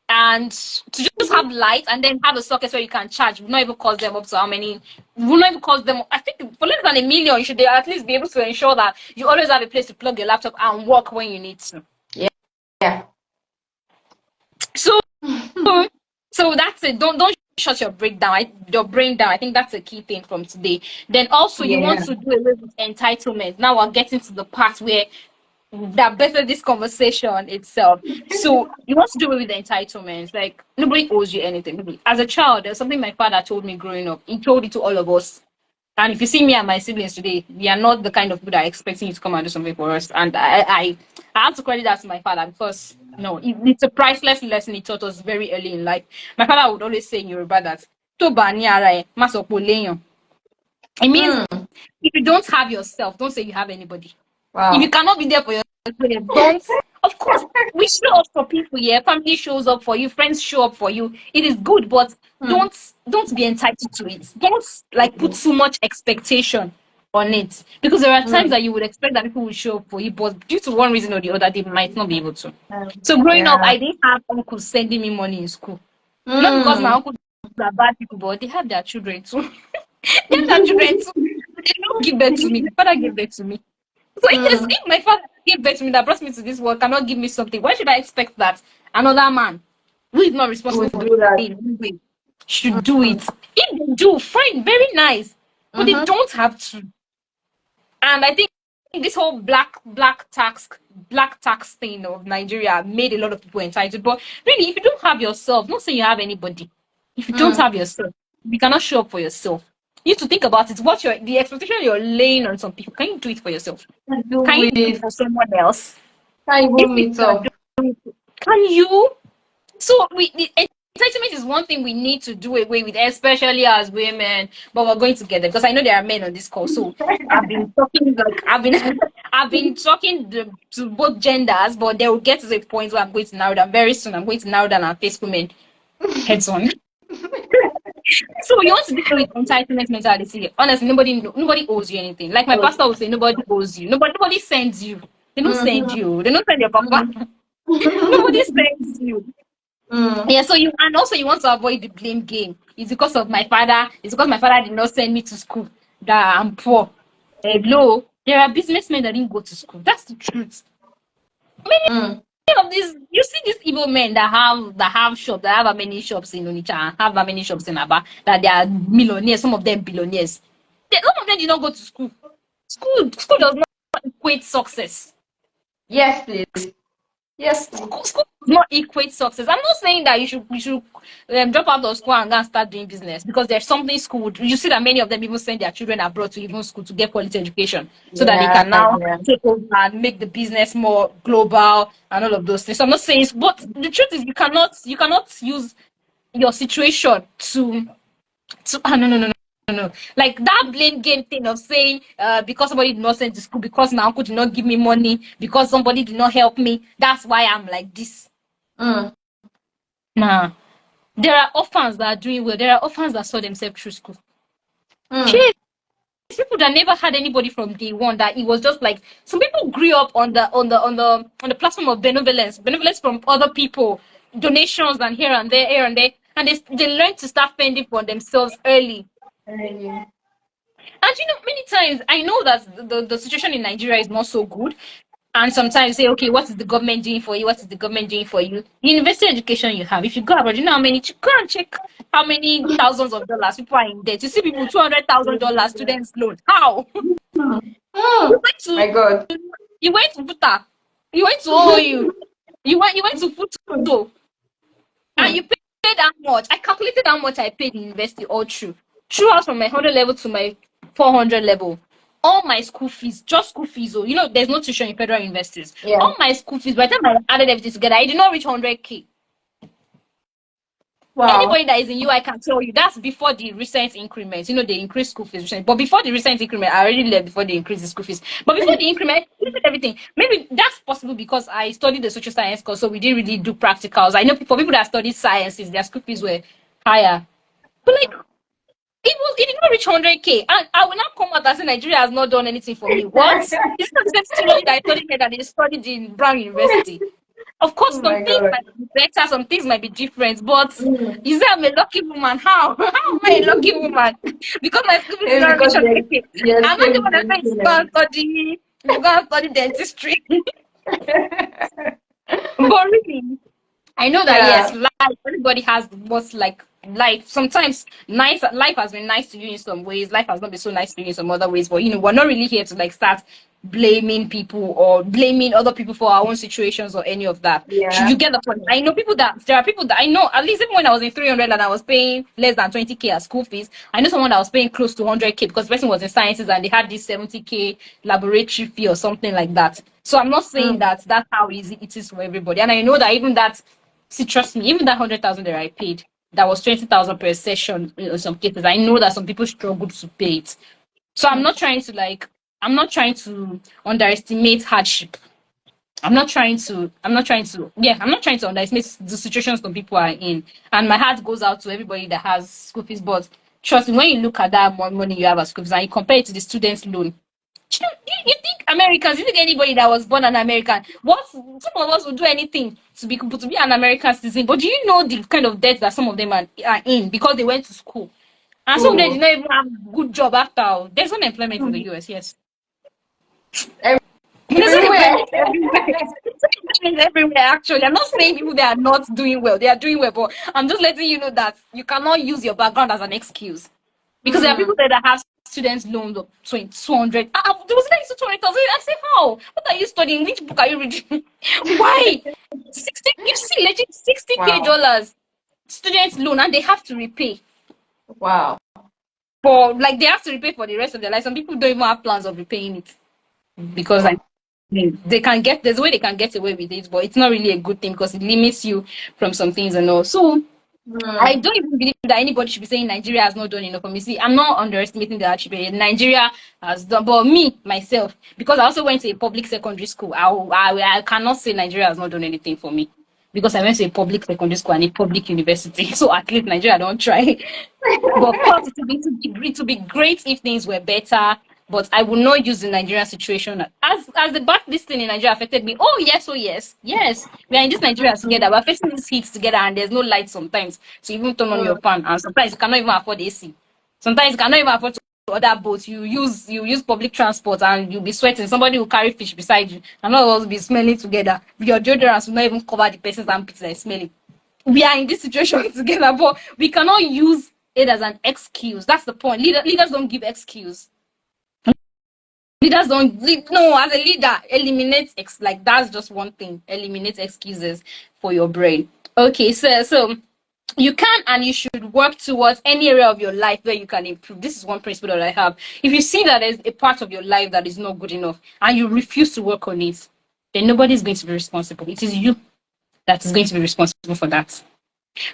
to just have light and then have a socket where you can charge will not even cost them up to how many will not even cost them. I think for less than 1 million, you should at least be able to ensure that you always have a place to plug your laptop and work when you need to. Yeah. So so that's it. Don't shut your brain down. I think that's a key thing from today. Then also you want Yeah. to do away with entitlement. Now we're getting to the part where that better this conversation itself. So you want to do away with the entitlements. Like nobody owes you anything. As a child, there's something my father told me growing up. He told it to all of us. And if you see me and my siblings today, we are not the kind of people that are expecting you to come and do something for us. And I have to credit that to my father because it's a priceless lesson he taught us very early in life. My father would always say in Yoruba that "Tó bá ní ara ẹ, má sọ pé o léèyàn." It means if you don't have yourself, don't say you have anybody. If you Wow. cannot be there for yourself, don't. Of course, we show up for people. Yeah, family shows up for you, friends show up for you. It is good, but Hmm. don't be entitled to it. Don't like put too much expectation on it because there are times that you would expect that people will show up for you, but due to one reason or the other, they might not be able to. So growing up, Yeah. I didn't have uncles sending me money in school. Not because my Mm. uncles are bad people, but they have their children too. They have their children too. They don't give birth to me. My father gave birth to me. So if my father gave birth to me that brought me to this world cannot give me something, why should I expect that another man who is not responsible Would for me do that. in any way should do it? If they do, fine, very nice. But they Mm-hmm. don't have to. And I think this whole black tax thing of Nigeria made a lot of people entitled. But really, if you don't have yourself, don't say you have anybody. If you don't Mm. have yourself, you cannot show up for yourself. You need to think about it. What the expectation you're laying on some people? Can you do it for yourself? Can Do you do it it. for someone else? Can't If even you meet can up. do it, can you? So we the entitlement is one thing we need to do away with, especially as women. But we're going to get there because I know there are men on this call. So I've been talking like I've been I've been talking to both genders, but they will get to the point where I'm going to narrow down very soon. I'm going to narrow down and face women heads on. So you want to deal with entitlement mentality. Honestly, nobody owes you anything. Like my pastor would say, nobody owes you. Nobody sends you. They don't send Mm-hmm. you. They don't send your papa. Nobody sends you. Mm. Yeah, so you and also you want to avoid the blame game. It's because of my father. It's because my father did not send me to school that I'm poor. Hello, there are businessmen that didn't go to school. That's the truth. Mm. Many of these, you see these evil men that have shops, that have how many shops in Onitsha, and have how many shops in Aba, that they are millionaires. Some of them billionaires. Some of them did not go to school. School does not equate success. Yes, please. Yes, please. School does not equate success. I'm not saying that you should drop out of school and go and start doing business because there's something school would. You see that many of them even send their children abroad to even school to get quality education so that they Yeah, can now yeah. take over and make the business more global and all of those things. So I'm not saying, but the truth is you cannot use your situation to no. Like that blame game thing of saying, because somebody did not send to school, because my uncle did not give me money, because somebody did not help me, that's why I'm like this. Mm. Nah. There are orphans that are doing well. There are orphans that saw themselves through school. Mm. Yes, people that never had anybody from day one. That it was just like some people grew up on the platform of benevolence from other people, donations and here and there, and they learned to start fending for themselves early. Really. And many times I know that the situation in Nigeria is not so good. And sometimes say, okay, what is the government doing for you? What is the government doing for you? The university education you have. If you go abroad, you know how many. Go and check how many thousands of dollars people are in debt. You see people $200,000 students loan. How? Mm. You Mm. went to My God. you went to Buta. You went to OU. You went to Futo. And Mm. you paid how much? I calculated how much I paid in university all through. Throughout from my 100 level to my 400 level. All my school fees, just school fees. Oh, there's no tuition in federal universities. Yeah. All my school fees, by the time I added everything together, I did not reach 100K. Wow. Anybody that is in UI can tell you that's before the recent increments. They increased school fees recently. But before the recent increment, I already left before they increased the school fees. But before the increment, look at everything. Maybe that's possible because I studied the social science course, so we didn't really do practicals. I know for people that studied sciences, their school fees were higher. But like it did not reach 100K. And I will not come out and say Nigeria has not done anything for me. What? It's not the same student that I studied here that they studied in Brown University. Of course, Oh some my things God. might be better, some things might be different, but Mm. is that I'm a lucky woman? How? How am I a lucky woman? Because my school fees did Maybe not reach because you 100K. you I'm not the escaped one the that's going to go and increment. study, go and study dentistry. But really, I know that yes, Yeah. life. Everybody has what's like life. Sometimes nice life has been nice to you in some ways. Life has not been so nice to you in some other ways. But we're not really here to like start blaming people or blaming other people for our own situations or any of that. Should Yeah. you get the point? I know people that there are people that I know. At least even when I was in 300 and I was paying less than 20K as school fees, I know someone that was paying close to 100K because the person was in sciences and they had this 70K laboratory fee or something like that. So I'm not saying Mm. that that's how easy it is for everybody. And I know that even that. See, trust me, even that 100,000 that I paid, that was 20,000 per session in some cases. I know that some people struggle to pay it. So I'm not trying to underestimate hardship. I'm not trying to underestimate the situations some people are in. And my heart goes out to everybody that has school fees. But trust me, when you look at that money you have as school fees and you compare it to the student's loan, you think Americans, you think anybody that was born an American, some of us would do anything to be an American citizen. But do you know the kind of debt that some of them are in because they went to school? And some of them did Oh. not even have a good job after. There's unemployment in the Mm. US, yes. There's Everywhere. unemployment everywhere. There's unemployment everywhere, actually. I'm not saying people they are not doing well. They are doing well, but I'm just letting you know that you cannot use your background as an excuse. Because there are people Mm. there that have students loans of 200. There was like 200,000. I say, how? What are you studying? Which book are you reading? Why? 60, you see, legit 60K Wow. dollars students loan, and they have to repay Wow. for like they have to repay for the rest of their life. Some people don't even have plans of repaying it because like they can get there's a way they can get away with it, but it's not really a good thing because it limits you from some things and all. So I Mm. don't even believe that anybody should be saying Nigeria has not done enough for me. See, I'm not underestimating the achievement Nigeria has done, but me myself, because I also went to a public secondary school, I cannot say Nigeria has not done anything for me because I went to a public secondary school and a public university. So at least Nigeria don't try. But of course, it would be great if things were better. But I will not use the Nigerian situation as the back this thing in Nigeria affected me. Oh yes, yes. We are in this Nigeria together. We're facing this heat together, and there's no light sometimes. So you even turn on your Mm. fan, and sometimes you cannot even afford AC. Sometimes you cannot even afford to order boats. You use public transport, and you'll be sweating. Somebody will carry fish beside you, and all of us will be smelling together. Your deodorants will not even cover the person's armpits that is smelling. We are in this situation together, but we cannot use it as an excuse. That's the point. Leaders don't give excuse. Leaders don't no, as a leader, eliminate like that's just one thing. Eliminate excuses for your brain. Okay, so you can and you should work towards any area of your life where you can improve. This is one principle that I have. If you see that there's a part of your life that is not good enough and you refuse to work on it, then nobody's going to be responsible. It is you that is going to be responsible for that.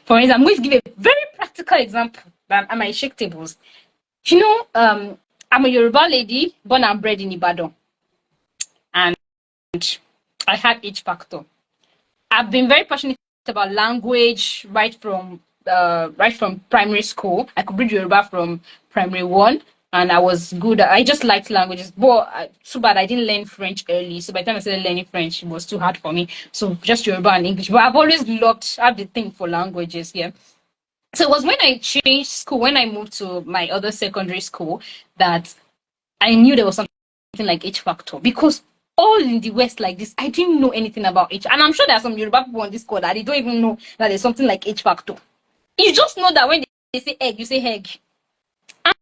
For instance, I'm going to give a very practical example that I might shake tables. You know, I'm a Yoruba lady born and bred in Ibadan, and I had H factor. I've been very passionate about language right from primary school. I could read Yoruba from primary one, and I was good. I just liked languages, but too bad I didn't learn French early. So by the time I started learning French, it was too hard for me. So just Yoruba and English. But I've always loved, I have the thing for languages. Yeah. So it was when I changed school, when I moved to my other secondary school, that I knew there was something like H factor because all in the West like this, I didn't know anything about H. And I'm sure there are some Yoruba people on this call that they don't even know that there's something like H factor. You just know that when they say egg, you say egg. And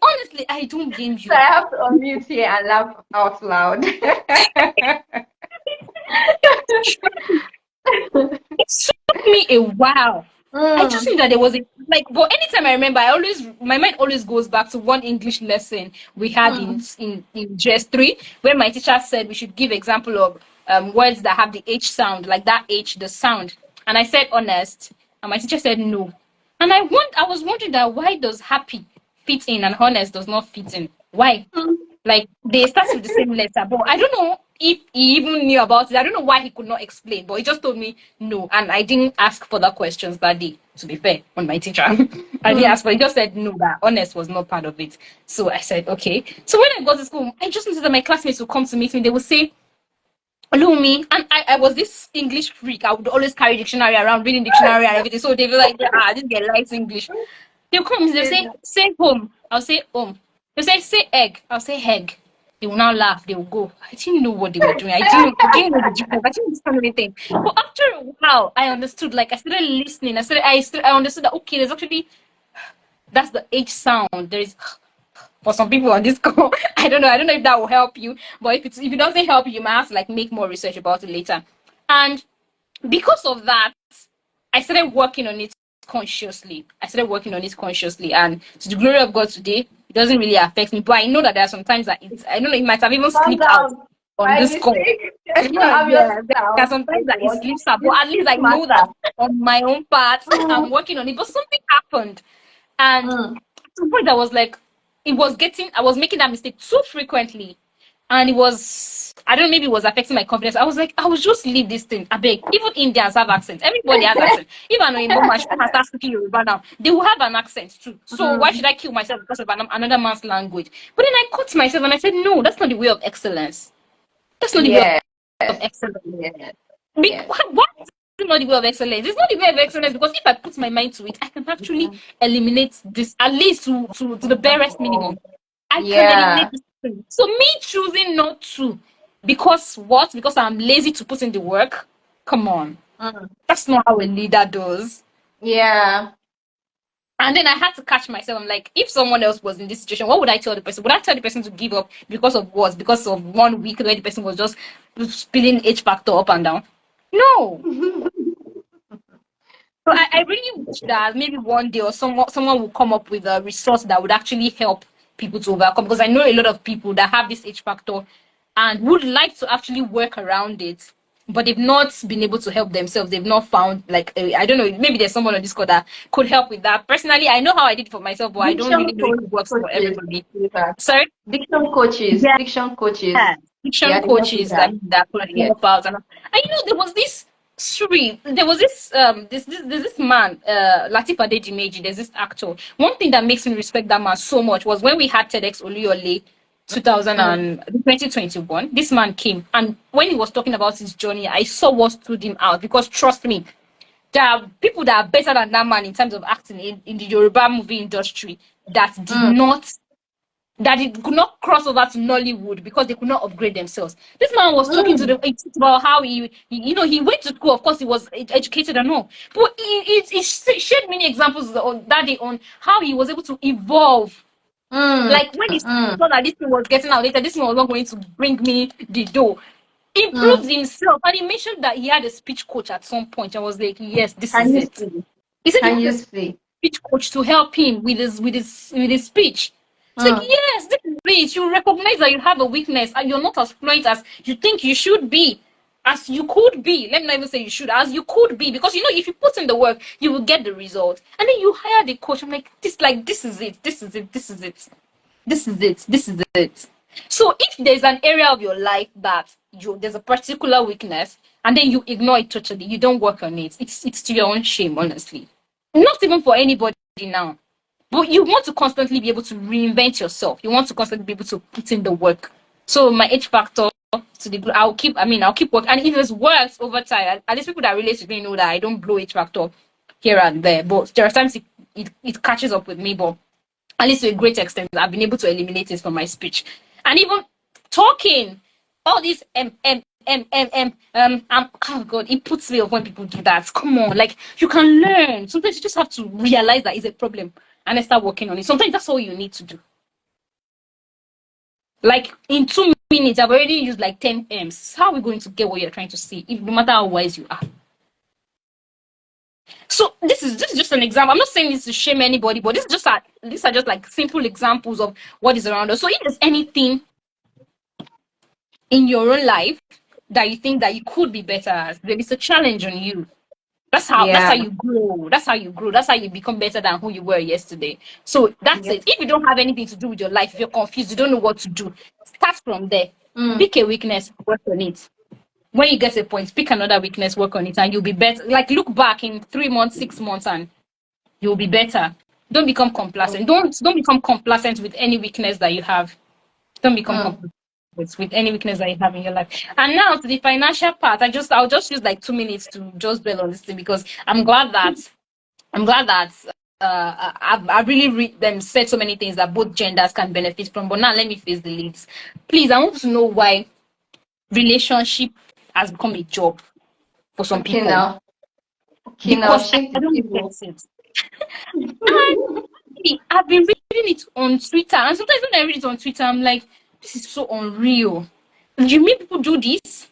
honestly, I don't blame So I you. have to unmute here and laugh out loud. It took me a while. I just Mm. knew that there was a like, but anytime I remember, my mind always goes back to one English lesson we had in Mm. GS3, where my teacher said we should give example of words that have the H sound, like that H, the sound. And I said honest, and my teacher said no. And I was wondering that why does happy fit in and honest does not fit in? Why? Mm. Like they start with the same letter, but I don't know if he even knew about it. I don't know why he could not explain, but he just told me no, and I didn't ask further questions that day. To be fair, on my teacher, I didn't Mm. ask, but he just said no, that honest was not part of it. So I said okay. So when I got to school, I just noticed that my classmates would come to meet me. They would say, Oluwumi, and I was this English freak. I would always carry dictionary around, reading dictionary and everything. So they were like, this girl likes English. They'll come, they'll say home. I'll say home. They'll say egg. I'll say egg. They will now laugh. They will go. I didn't know what they were doing. I didn't know the difference. I didn't understand anything. But after a while, I understood. Like I started listening. I understood that okay, there's actually that's the H sound. There is for some people on this call. I don't know. I don't know if that will help you. But if it doesn't help you, you might have to like make more research about it later. And because of that, I started working on it consciously. And to the glory of God today, it doesn't really affect me. But I know that there are some times that I don't know, it might have even Calm slipped out down. on By this call. mistake. Yeah, Obviously there are now. sometimes that it What? slips out, but at least This I know that matter. on my own part, I'm Mm. working on it. But something happened, and Mm. at some point I was like, I was making that mistake too frequently, and it was, I don't know, maybe it was affecting my confidence. I was like, I will just leave this thing. I beg. Even Indians have accents. Everybody has accent. Even in Boma, she come and start speaking Yoruba now. They will have an accent too. So why should Mm. I kill myself because of another man's language? But then I caught myself and I said, no, that's not the way of excellence. That's not the way Yes. of excellence. Yes. Yes. Why is it not the way of excellence? It's not the way of excellence because if I put my mind to it, I can actually eliminate this at least to the barest minimum. I can eliminate Yeah. this thing. So me choosing not to because what? Because I'm lazy to put in the work. Come on. Mm. That's not how a leader does. Yeah. And then I had to catch myself. I'm like, if someone else was in this situation, what would I tell the person? Would I tell the person to give up because of what? Because of 1 week where the person was just spilling H factor up and down? No. So I really wish that maybe one day or someone will come up with a resource that would actually help people to overcome, because I know a lot of people that have this H factor and would like to actually work around it. but they've not been able to help themselves. They've not found like I don't know. Maybe there's someone on Discord that could help with that. Personally, I know how I did it for myself, but I don't really know if it works for Coaches. everybody. Sorry, Diction coaches. yeah, Diction coaches. fiction Yeah, they help with coaches that that. that could Yeah. help out. And there was this. Sorry, there was this man, Latif Adedimeji. There's this actor. One thing that makes me respect that man so much was when we had TEDx Oluyole 2021. This man came, and when he was talking about his journey, I saw what stood him out. Because trust me, there are people that are better than that man in terms of acting in the Yoruba movie industry that did not that it could not cross over to Nollywood because they could not upgrade themselves. This man was talking to Mm. the about how he went to school. Of course, he was educated and all, but he shared many examples on that day on how he was able to evolve. Mm. Like when he Mm. saw that this thing was getting out later, this one was not going to bring me the dough. Improved Mm. himself, and he mentioned that he had a speech coach at some point. I was like, yes, this Can is you it. see? He said he Can had you a see? speech coach to help him with his speech. It's like, Mm. yes, this is it. You recognize that you have a weakness and you're not as fluent as you think you should be, as you could be. Let me not even say you should, as you could be, because if you put in the work, you will get the result. And then you hire the coach. I'm like, this is it, this is it, this is it, this is it, this is it. So if there's an area of your life that there's a particular weakness, and then you ignore it totally, you don't work on it, it's to your own shame, honestly. Not even for anybody now. But you want to constantly be able to reinvent yourself. You want to constantly be able to put in the work. So my H factor to the I'll keep working. And if it works over time, at least people that relate to me know that I don't blow H factor here and there. But there are times it catches up with me, but at least to a great extent, I've been able to eliminate it from my speech. And even talking, all these oh god, it puts me off when people do that. Come on, like you can learn. Sometimes you just have to realize that it's a problem and then start working on it. Sometimes that's all you need to do. Like in 2 minutes, I've already used like 10 M's. How are we going to get what you're trying to see, if no matter how wise you are? So this is just an example. I'm not saying this to shame anybody, but these are just like simple examples of what is around us. So if there's anything in your own life that you think that you could be better at, then it's a challenge on you. That's how Yeah. you grow. That's how you grow. That's how you become better than who you were yesterday. So that's Yep. it. If you don't have anything to do with your life, if you're confused, you don't know what to do, start from there. Mm. Pick a weakness, work on it. When you get a point, pick another weakness, work on it, and you'll be better. Like look back in 3 months, 6 months, and you'll be better. Don't become complacent. Don't become complacent with any weakness that you have. Don't become Mm. complacent with any weakness that you have in your life. And now to the financial part, I'll just use like 2 minutes to just dwell on this thing because I'm glad that I've really them said so many things that both genders can benefit from. But now let me face the leads. Please, I want to know why relationship has become a job for some Okay people. now. Okay now. Because Shake I the don't get table. it. I've been reading it on Twitter, and sometimes when I read it on Twitter, I'm like, this is so unreal. You mean people do this?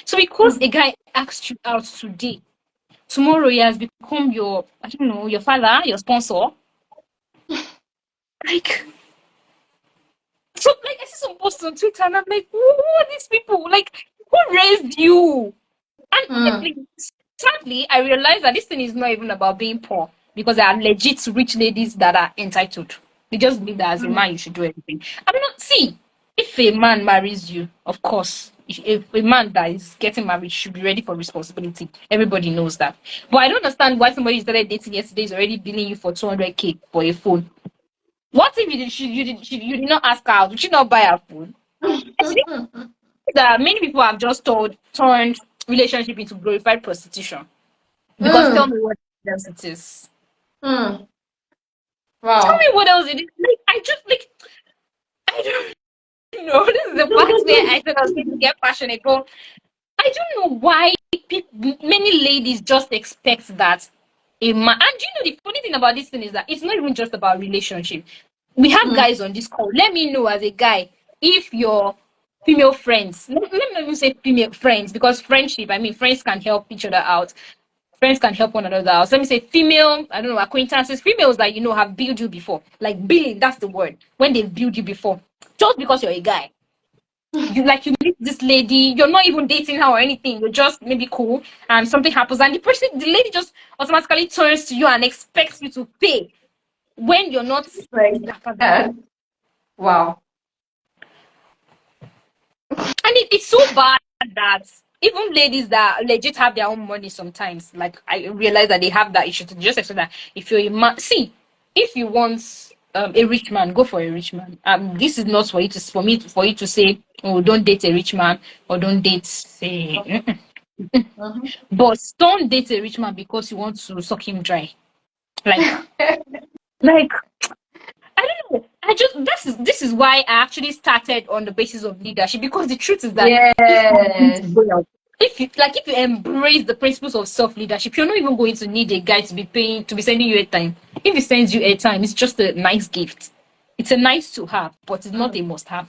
So because Mm. a guy asked you out today, tomorrow he has become your, I don't know, your father, your sponsor. Like, so like I see some posts on Twitter, and I'm like, who are these people? Like, who raised you? And Mm. like, sadly, I realized that this thing is not even about being poor because there are legit rich ladies that are entitled. They just believe that as a Mm. man you should do everything. I mean, see, if a man marries you, of course, if a man that is getting married should be ready for responsibility. Everybody knows that. But I don't understand why somebody you started dating yesterday is already billing you for 200K for a phone. What if you did not ask her out? Did she not buy her phone? Actually, that many people have just turned relationship into glorified prostitution. Because tell Mm. me what else it is. Mm. Tell me Wow. what else it is. Like I just like I don't know. This is the part where I said I was going to get passionate, but I don't know why many ladies just expect that a man. And do you know the funny thing about this thing is that it's not even just about relationship. We have Mm. guys on this call. Let me know as a guy if your female friends. Let me not even say female friends because friendship. I mean, friends can help each other out. Friends can help one another out. So let me say female, I don't know, acquaintances, females that have built you before. Like billing, that's the word. When they build you before. Just because you're a guy. You meet this lady, you're not even dating her or anything, you're just maybe cool, and something happens, and the lady just automatically turns to you and expects you to pay when you're not Like capable. that. Wow. And it's so bad that even ladies that legit have their own money sometimes, like I realize that they have that issue to just explain that if you're a man, see, if you want a rich man, go for a rich man. This is not for you to for you to say, oh, don't date a rich man or don't date say, Mhm. but don't date a rich man because you want to suck him dry. Like, like I don't know. I just this is why I actually started on the basis of leadership, because the truth is that if you do it Yes. well, if you embrace the principles of self leadership, you're not even going to need a guy to be sending you airtime. If he sends you airtime, it's just a nice gift. It's a nice to have, but it's not Mm, a must have.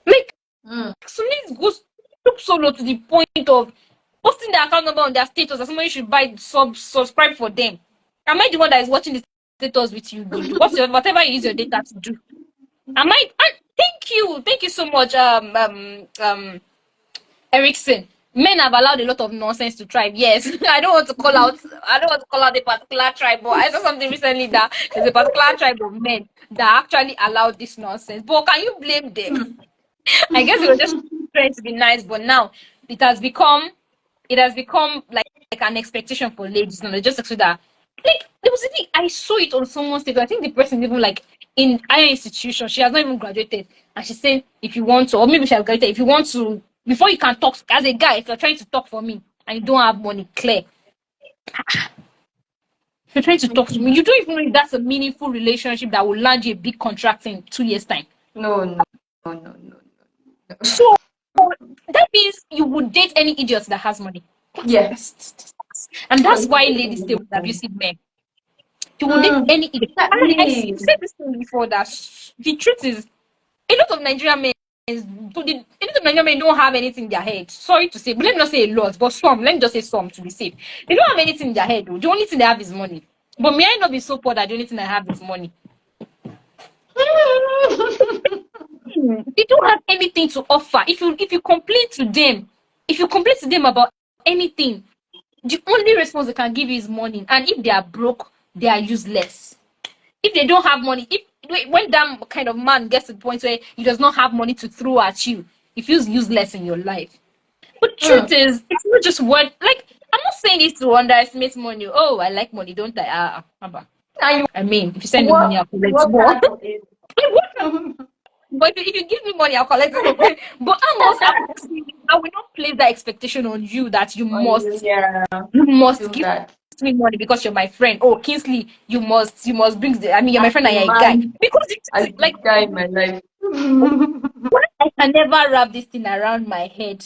Like, mm. some ladies go stoop so low to the point of posting their account number on their status that somebody should subscribe for them. Am I the one that is watching the status with you? Whatever you use your data to do? Am I? Thank you so much, Erickson. Men have allowed a lot of nonsense to thrive. Yes, I don't want to call out a particular tribe, but I saw something recently that there's a particular tribe of men that actually allowed this nonsense. But can you blame them? I guess they were just trying to be nice, but now it has become like an expectation for ladies. Now they just expect that. Like, there was a thing I saw it on someone's status. I think the person even like in higher institution. She has not even graduated, and she's saying if you want to, or maybe she has graduated. If you want to, before you can talk as a guy, if you're trying to talk for me and you don't have money, clear. If you're trying to talk to me, you don't even know if that's a meaningful relationship that will land you a big contract in 2 years' time. No, no, no, no, no, no. So that means you would date any idiot that has money. Yeah. And Oh, that's you why can ladies stay with get abusive men. You would date mm, any idiot. And I exactly. said this thing before that the truth is a lot of Nigerian men a lot of Nigerian men don't have anything in their head. Sorry to say, but let me not say a lot, but some. Let me just say some to be safe. They don't have anything in their head. Though. The only thing they have is money. But may I not be so poor that the only thing I have is money? They don't have anything to offer. If you complain to them, if you complain to them about anything, the only response they can give you is money. And if they are broke, they are useless. If they don't have money, if when that kind of man gets to the point where he does not have money to throw at you, he feels useless in your life. But truth Mm. is, it's not just what like I'm not saying this to underestimate money. Oh, I like money, don't I? And you I mean, if you send me money, work I'll collect work more. hard for it. But if you give me money, I'll collect it. Okay. But I will not place that expectation on you that you On you, must yeah. you must Do give that. me money because you're my friend. Oh, Kingsley, you must bring the. I mean, you're my As friend a and you're a guy. man, Because as it's the like guy in my life. what I can never wrap this thing around my head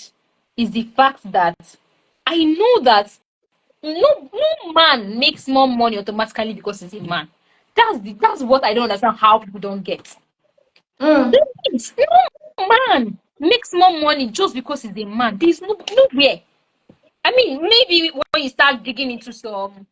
is the fact that I know that no man makes more money automatically because he's a man. That's what I don't understand how people don't get. Mm. No man makes more money just because he's a man. There's nowhere. I mean, maybe when you start digging into some,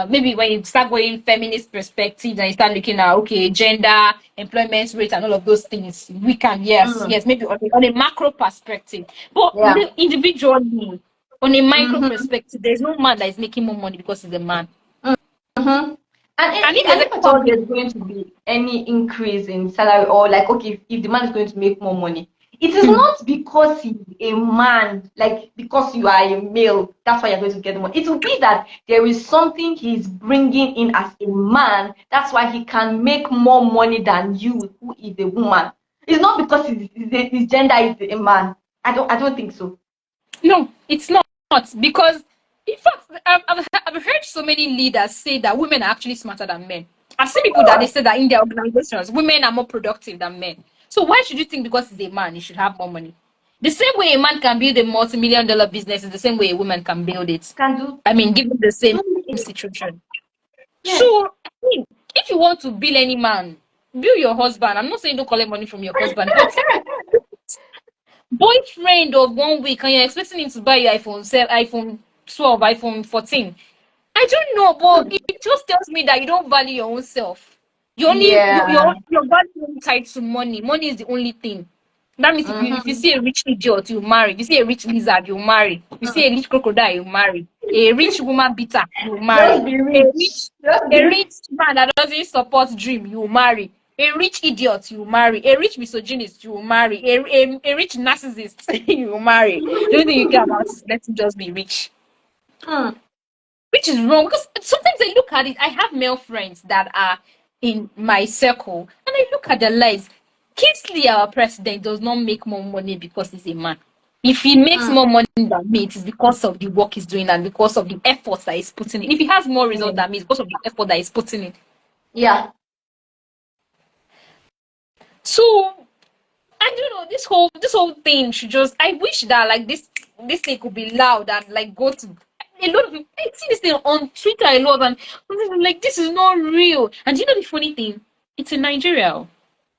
maybe when you start going feminist perspectives and you start looking at okay, gender, employment rate, and all of those things, we can Mm. yes, maybe on a macro perspective, but Yeah. individually, on a micro Mm-hmm. perspective, there's no man that is making more money because he's a man. Mm-hmm. And if there's and any if at all company, there's going to be any increase in salary, or like okay, if the man is going to make more money, it is hmm, not because he's a man, like because you are a male, that's why you're going to get more. It will be that there is something he's bringing in as a man, that's why he can make more money than you, who is a woman. It's not because his gender is a man. I don't think so. no, it's not because, in fact, I've heard so many leaders say that women are actually smarter than men. I've seen people that they say that in their organizations, women are more productive than men. So why should you think because he's a man, he should have more money? The same way a man can build a multi-million dollar business is the same way a woman can build it. Can do. I mean, given the same Mm, situation. yes. So, I mean, if you want to build any man, build your husband. I'm not saying don't collect money from your husband, but boyfriend of 1 week and you're expecting him to buy you iPhone 12, iPhone 14. I don't know, but it just tells me that you don't value your own self. You only Yeah. your value is tied to money. Money is the only thing. That means if you see a rich idiot, you marry. If you see a rich lizard, you marry. If you see a rich crocodile, you marry. A rich woman beater, you marry. Just be A rich. rich Just a be rich man that doesn't support dream, you marry. A rich idiot, you marry. A rich misogynist, you marry. A rich narcissist, you marry. The only thing you care about is let him just be rich. mm, Which is wrong because sometimes I look at it. I have male friends that are in my circle, and I look at their lives. Kingsley, our president, does not make more money because he's a man. If he makes mm, more money than me, it is because of the work he's doing and because of the effort that he's putting in. If he has more result mm. than me, it's because of the effort that he's putting in. Yeah. So I don't know. This whole thing should just. I wish that like this thing could be loud and like go to a lot of people. I see this thing on Twitter a lot, and I'm like, this is not real. And you know the funny thing? It's in Nigeria.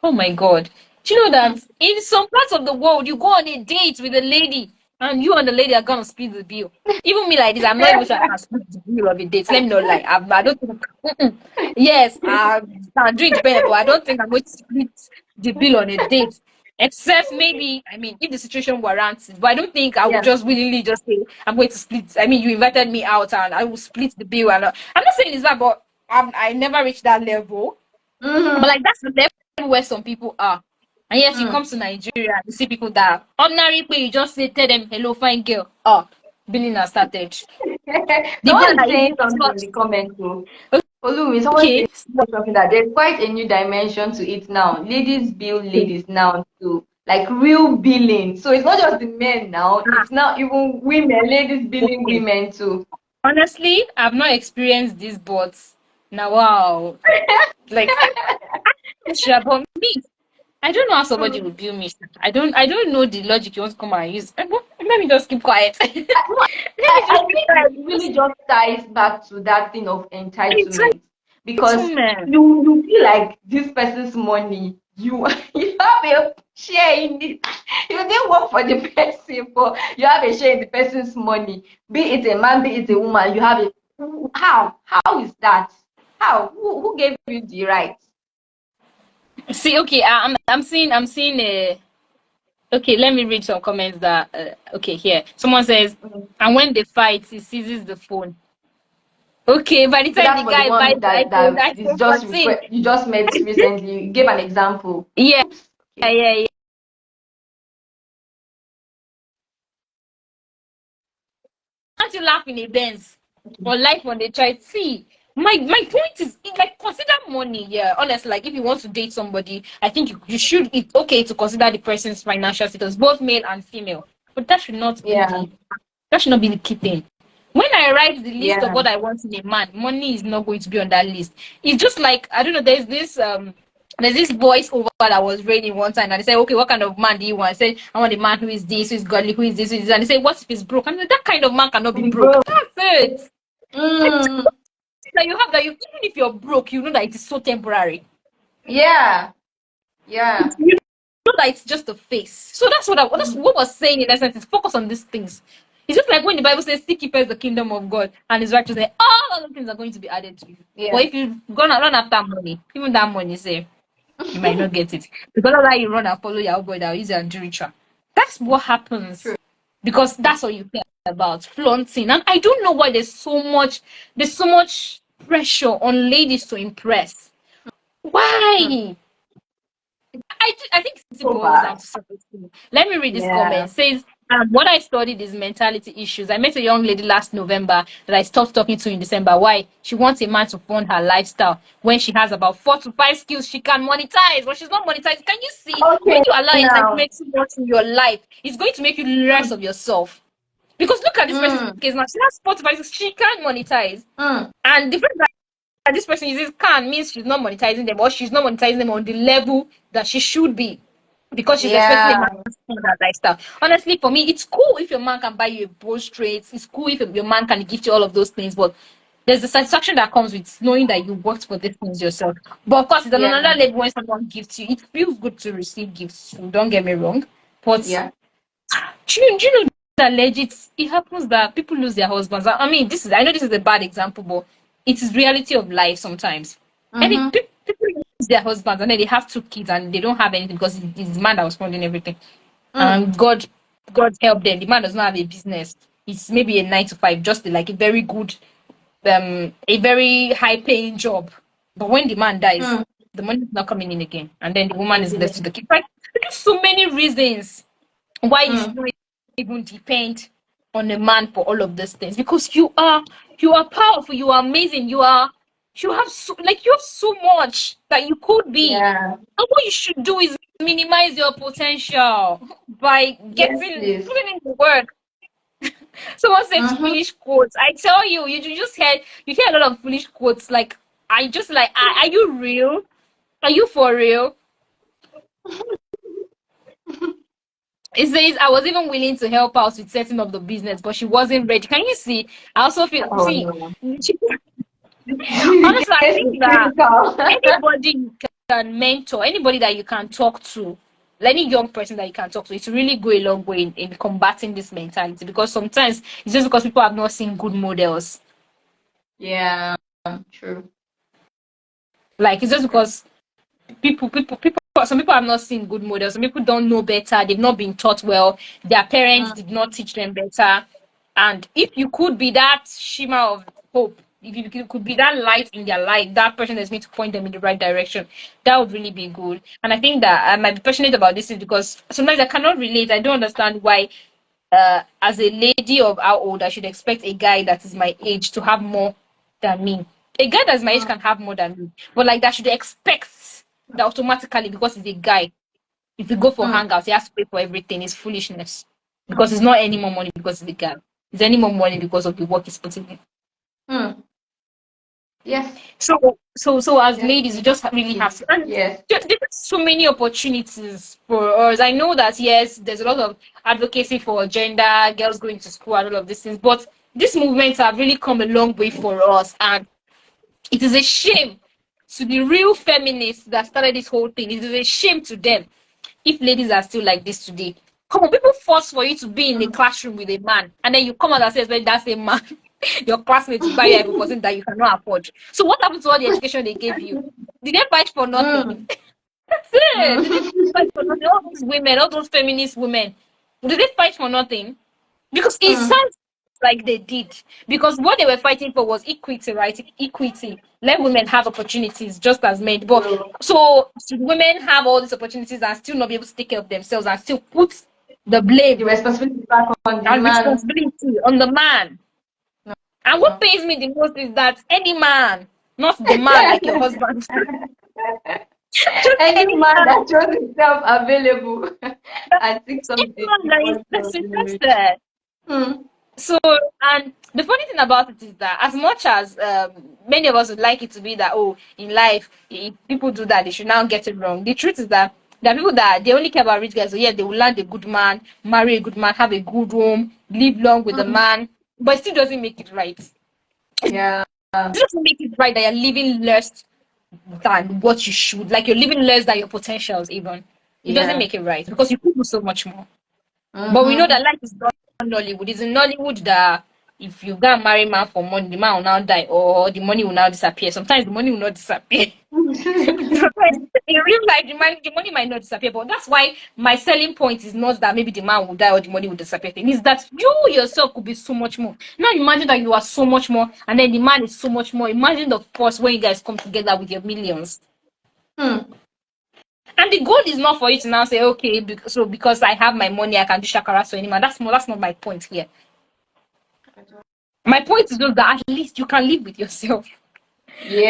Oh my god! Do you know Mm. that in some parts of the world you go on a date with a lady and you and the lady are gonna split the bill? Even me like this, I'm not even sure I can split the bill of a date. Let me not lie. I don't think. Mm-mm. Yes, I can do independent, but I don't think I'm going to split the bill on a date. Except maybe, I mean, if the situation warrants it. But I don't think I would Yeah. just willingly just say, I'm going to split. I mean, you invited me out and I will split the bill. And I'm not saying it's that, but I never reached that level. But Mm-hmm. like, that's the level where some people are. And yes, you Mm. come to Nigeria, you see people that ordinary people, you just say, tell them, hello, fine girl. Oh, billing has started. The bill Someone is that if saying you something in touch, the comments too. Oluwumi, someone okay, saying something that there's quite a new dimension to it now. Ladies bill ladies now too. Like real billing. So it's not just the men now, ah, it's now even women, ladies billing okay. women too. Honestly, I've not experienced this, but now wow, like sure, but me, I don't know how somebody Mm. will bill me. I don't know the logic you want to come and use. Let me just keep quiet. Let No, me I just keep think quiet it because really just ties back to that thing of it's entitlement because entitlement. you feel like this person's money, you you have a share in it. You didn't work for the person, but you have a share in the person's money. Be it a man, be it a woman, you have it. How? How is that? How? Who gave you the right? See, okay, I'm seeing a. Okay, let me read some comments that. Okay, here someone says, Mm. and when they fight, he seizes the phone. Okay, by the So time that's the for the guy one buys the iPhone, that is iPhone just 14. you just met recently. You gave an example. Yeah, Oops. yeah, Okay. yeah. Can't you laugh in a Benz or life on the child? See, my point is, like, consider money. Yeah, honestly, like, if you want to date somebody, I think you should. It's okay to consider the person's financial status, both male and female. But Yeah. that should not be the key thing. When I write the list of Yeah. what I want in a man, money is not going to be on that list. It's just like, I don't know. There's this voice over that was reading one time, and they said, "Okay, what kind of man do you want?" I said, "I want a man who is this, who is godly, who is this, who is this." And they say, "What if he's broke?" I'm like, that kind of man cannot be Be broke. broke. That's it. Mm. That you have that you even if you're broke, you know that it is so temporary. Yeah. Yeah. You know that it's just a face. So that's Mm. what was saying in essence is focus on these things. It's just like when the Bible says, "Seek ye first the kingdom of God and His righteousness, all other things are going to be added to you." Yeah. But if you're gonna run after money, even that money, say you might not get it because of that you run and follow your boy that will use it and do ritual. That's what happens True. because that's all you care about flaunting. And I don't know why there's so much pressure on ladies to impress. Mm. Why? I think it So boils down bad. to something. Let me read this comment. Yeah. It says, what I studied is mentality issues. I met a young lady last November that I stopped talking to in December. Why? She wants a man to fund her lifestyle when she has about 4 to 5 skills she can monetize. But she's not monetizing. Can you see? When Okay. you allow Now. entitlement too much in your life, it's going to make you less Mm. of yourself. Because look at this person's Mm. case now. She has 4 to 5 skills she can monetize. Mm. And the fact that this person uses can means she's not monetizing them or she's not monetizing them on the level that she should be because she's expecting a man Yeah. to spend that lifestyle. Honestly, for me, it's cool if your man can buy you a bold straight. It's cool if your man can gift you all of those things, but there's the satisfaction that comes with knowing that you worked for these things yourself. But of course, it's on Yeah. another level when someone gifts you. It feels good to receive gifts. Don't get me wrong, but Yeah. do you know that legit it happens that people lose their husbands. I mean, I know this is a bad example, but it is reality of life sometimes. And Mm-hmm. people their husbands, and then they have 2 kids and they don't have anything because it's the man that was funding everything. And God help them. The man does not have a business. It's maybe a 9 to 5, just like a very good, a very high paying job. But when the man dies, the money is not coming in again, and then the woman is left with the kids. Like, there's so many reasons why you should not even depend on a man for all of these things, because you are powerful, you are amazing, you have so much that you could be. Yeah. And what you should do is minimize your potential by Yes, putting please. in the work. Someone said Mm-hmm. foolish quotes. I tell you, you hear a lot of foolish quotes. Like, I just like, are you real? Are you for real? It says I was even willing to help out with setting up the business, but she wasn't ready. Can you see? I also feel, Oh see, no. she, This honestly, I is think that critical. anybody you can mentor, anybody that you can talk to, any young person that you can talk to, it's really go a long way in combating this mentality, because sometimes it's just because people have not seen good models. Yeah, true. Like, it's just because people some people have not seen good models, some people don't know better, they've not been taught well, their parents did not teach them better. And if you could be that shimmer of hope, if you could be that light in their life, that person that's going to point them in the right direction, that would really be good. And I think that I might be passionate about this is because sometimes I cannot relate. I don't understand why, as a lady of how old, I should expect a guy that is my age to have more than me. A guy that's my age can have more than me, but like that should expect that automatically because he's a guy. If we go for hangouts, he has to pay for everything. It's foolishness, because it's not any more money because he's a guy. It's any more money because of the work he's putting in. Hmm. Yes. So as Yes. ladies, you just really have Yes. to. And Yes. there's so many opportunities for us. I know that yes, there's a lot of advocacy for gender, girls going to school, and all of these things. But these movements have really come a long way for us, and it is a shame to the real feminists that started this whole thing. It is a shame to them if ladies are still like this today. Come on, people force for you to be in a classroom with a man, and then you come out and say, "Well, that's a man." Your classmates buy you a person that you cannot afford. So what happened to all the education they gave you? Did they fight for nothing? That's it. Did they fight for nothing? All those women, all those feminist women, did they fight for nothing? Because it sounds like they did. Because what they were fighting for was equity, right? Equity. Let women have opportunities just as men. But So so should women have all these opportunities and still not be able to take care of themselves and still put the the blame responsibility is back on the and man. responsibility on the man? And what No. pains me the most is that any man, not the man like your husband, just Any any man man, that shows himself available and seeks any something man that is equal that's to the interested. Hmm. So, and the funny thing about it is that as much as many of us would like it to be that, oh, in life, if people do that, they should now get it wrong. The truth is that there are people that they only care about rich guys. So, yeah, they will land a good man, marry a good man, have a good home, live long with the man, but it still doesn't make it right. Yeah. It doesn't make it right that you're living less than what you should. Like, you're living less than your potentials, even. It doesn't Yeah. make it right because you could do so much more. But we know Mm-hmm. that life is not Nollywood. It's in Nollywood that if you go and marry man for money, the man will now die or the money will now disappear. Sometimes the money will not disappear. Sometimes in real life, the money might not disappear. But that's why my selling point is not that maybe the man will die or the money will disappear. Thing is that you yourself could be so much more. Now imagine that you are so much more and then the man is so much more. Imagine the force when you guys come together with your millions. Hmm. And the goal is not for you to now say, okay, so because I have my money, I can do shakara to any man. That's not my point here. My point is just that at least you can live with yourself.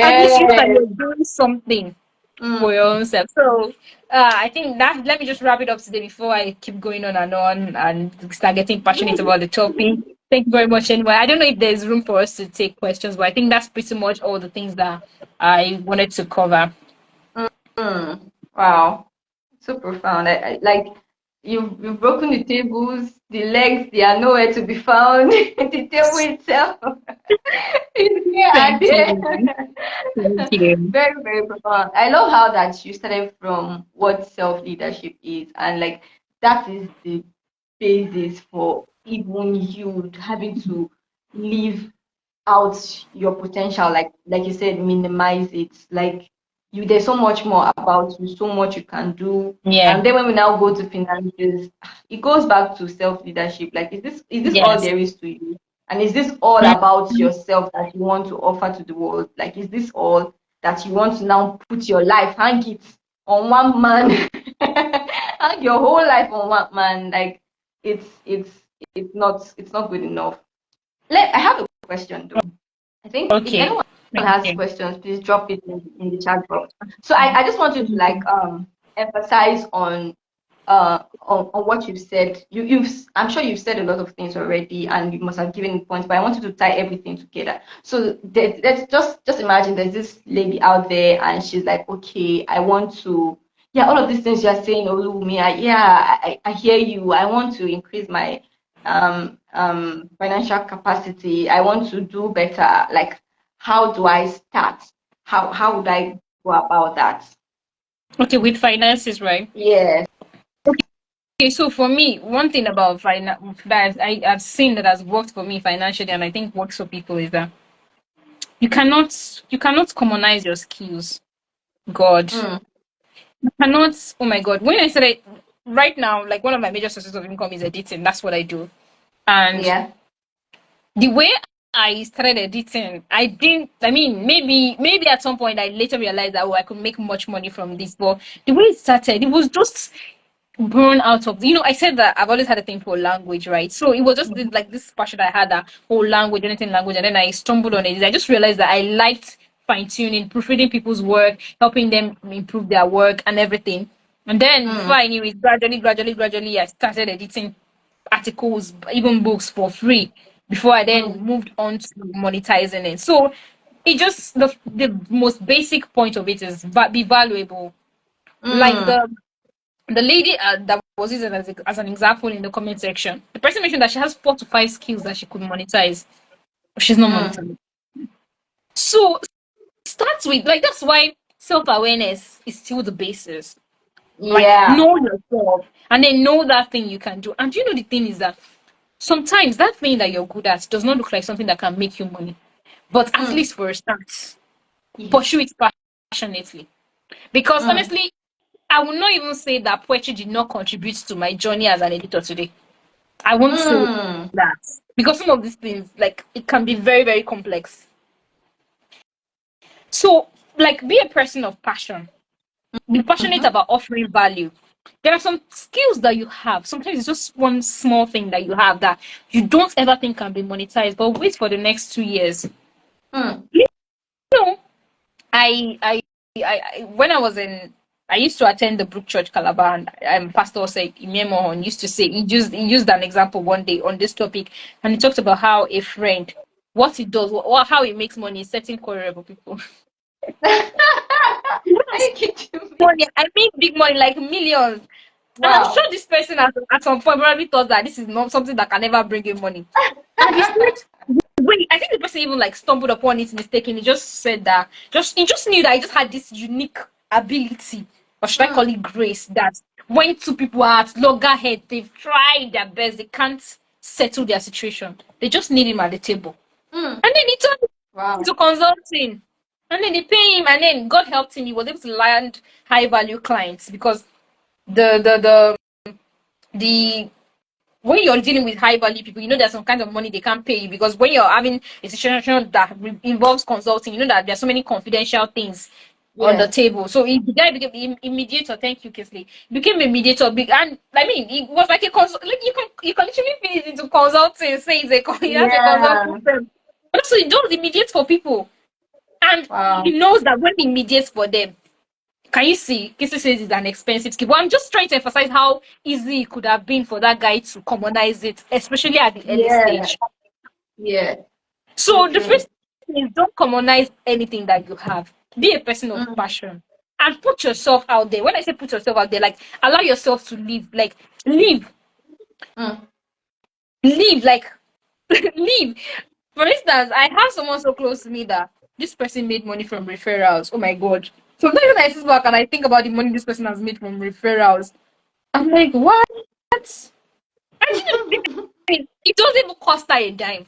At least you that Yes. you're doing something Mm. for your own self. So I think that let me just wrap it up today before I keep going on and start getting passionate about the topic. Thank you very much. Anyway, I don't know if there's room for us to take questions, but I think that's pretty much all the things that I wanted to cover. Wow. So profound. Like you've broken the tables, the legs, they are nowhere to be found. The table itself is here and Thank there. you. Thank you. Very, very profound. I love how that you started from what self-leadership is, and like that is the basis for even you having to live out your potential, like you said, minimize it. Like there's so much more about you, so much you can do. Yeah. And then when we now go to finances, it goes back to self leadership. Like, is this all Yes. there is to you? And is this all about yourself that you want to offer to the world? Like, is this all that you want to now put your life, hang it on one man, hang your whole life on one man? Like, it's it's not good enough. I have a question though. I think if Okay. anyone Thank has you. questions, please drop it in the chat box. So I just want you to like emphasize on what you've said. I'm sure you've said a lot of things already, and you must have given points, but I want you to tie everything together. So let's just imagine there's this lady out there, and she's like, okay, I want to. Yeah, all of these things you're saying, Oluwumi, I hear you. I want to increase my financial capacity. I want to do better. Like, how do I start? How would I go about that? Okay, with finances, right? Yeah. Okay, so for me, one thing about that I've seen that has worked for me financially, and I think works for people, is that you cannot commonize your skills. God, Mm, you cannot. Oh my God, when I said it right now, like one of my major sources of income is editing. That's what I do, and yeah. the way I started editing, I didn't. I mean, maybe at some point I later realized that I could make much money from this, but the way it started, it was just born out of, I said that I've always had a thing for language, right? So it was just Mhm. like this passion I had, that whole language, anything language, and then I stumbled on it. I just realized that I liked fine-tuning, proofreading people's work, helping them improve their work and everything. And then before Mm, I knew it, gradually I started editing articles, even books, for free, before I then mm, moved on to monetizing it. So it just, the most basic point of it is be valuable. Like mm, the lady that was used as an example in the comment section, the person mentioned that she has 4 to 5 skills that she could monetize, but she's not mm. monetizing. So start with, like, that's why self-awareness is still the basis, right? Yeah. Know yourself, and then know that thing you can do. And the thing is that sometimes that thing that you're good at does not look like something that can make you money, but at Mm, least for a start, yeah. pursue it passionately. Because Mm, honestly, I will not even say that poetry did not contribute to my journey as an editor today. I won't say mm, that, because some of these things, like, it can be very, very complex. So, like, be a person of passion. Be passionate mhm, about offering value. There are some skills that you have. Sometimes it's just one small thing that you have that you don't ever think can be monetized, but wait for the next 2 years. mm. You know, I, I, when I was in, I used to attend the Brook Church Calabar, and Pastor say Imemohon used to say, he used an example one day on this topic, and he talked about how a friend, what he does, how he makes money is setting quarrel people. Are you kidding me? Money, I mean big money, like millions. And I'm sure Wow. this person at some point probably thought that this is not something that can ever bring him money. And he said, wait, I think the person even like stumbled upon it mistakenly. He just said that, he just knew that he just had this unique ability, or should I call Mm, it grace, that when two people are at loggerhead, they've tried their best, they can't settle their situation. They just need him at the table. mm. And then he turned Wow. into consulting. And then they pay him, and then God helped him. He was able to land high value clients, because the the the the when you're dealing with high value people, there's some kind of money they can't pay you, because when you're having a situation that involves consulting, that there's so many confidential things on the Yeah. table. So the guy became a mediator. Thank you, Kesley. Became a mediator, and I mean, it was like a consult. Like, you can literally fit it into consulting. Say he has a consulting Yeah. firm. But also, he does mediate for people, and he Wow. knows that when he mediates for them, can you see? Kissy says it's an expensive skill. But I'm just trying to emphasize how easy it could have been for that guy to commonize it, especially at the early Yeah. stage. Yeah. So So the true. first thing is, don't commonize anything that you have. Be a person of Mm, passion and put yourself out there. When I say put yourself out there, like, allow yourself to live, like, live, mm. live, like, live. For instance, I have someone so close to me that this person made money from referrals. Oh my God. Sometimes when I sit back and I think about the money this person has made from referrals, I'm like, what? And it doesn't even cost her a dime.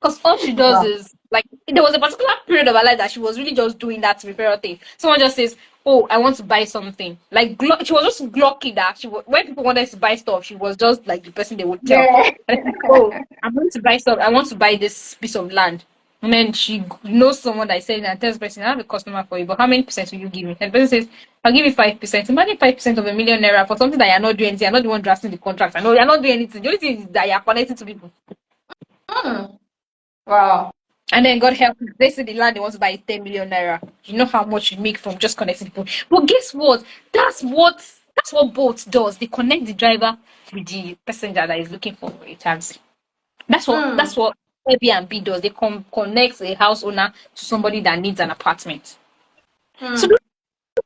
Because all she does Wow. is like there was a particular period of her life that she was really just doing that referral thing. Someone just says, "Oh, I want to buy something." Like she was just lucky that when people wanted to buy stuff, she was just like the person they would tell. Yeah. And it's like, "Oh, I'm going to buy stuff. I want to buy this piece of land." And then she knows someone that is selling and tells the person, "I have a customer for you, but how many percent will you give me?" And the person says, "I'll give you 5%." Imagine 5% of a 1 million naira for something that you're not doing anything. You're not the one drafting the contract. I know you're not doing anything. The only thing is that you're connecting to people. Hmm. Wow. And then God help you. They say the land they want to buy is 10 million naira. You know how much you make from just connecting people. But guess what? That's what Bolt does. They connect the driver with the passenger that is looking for a taxi. That's Hmm. what Airbnb does. They connect a house owner to somebody that needs an apartment. So Hmm.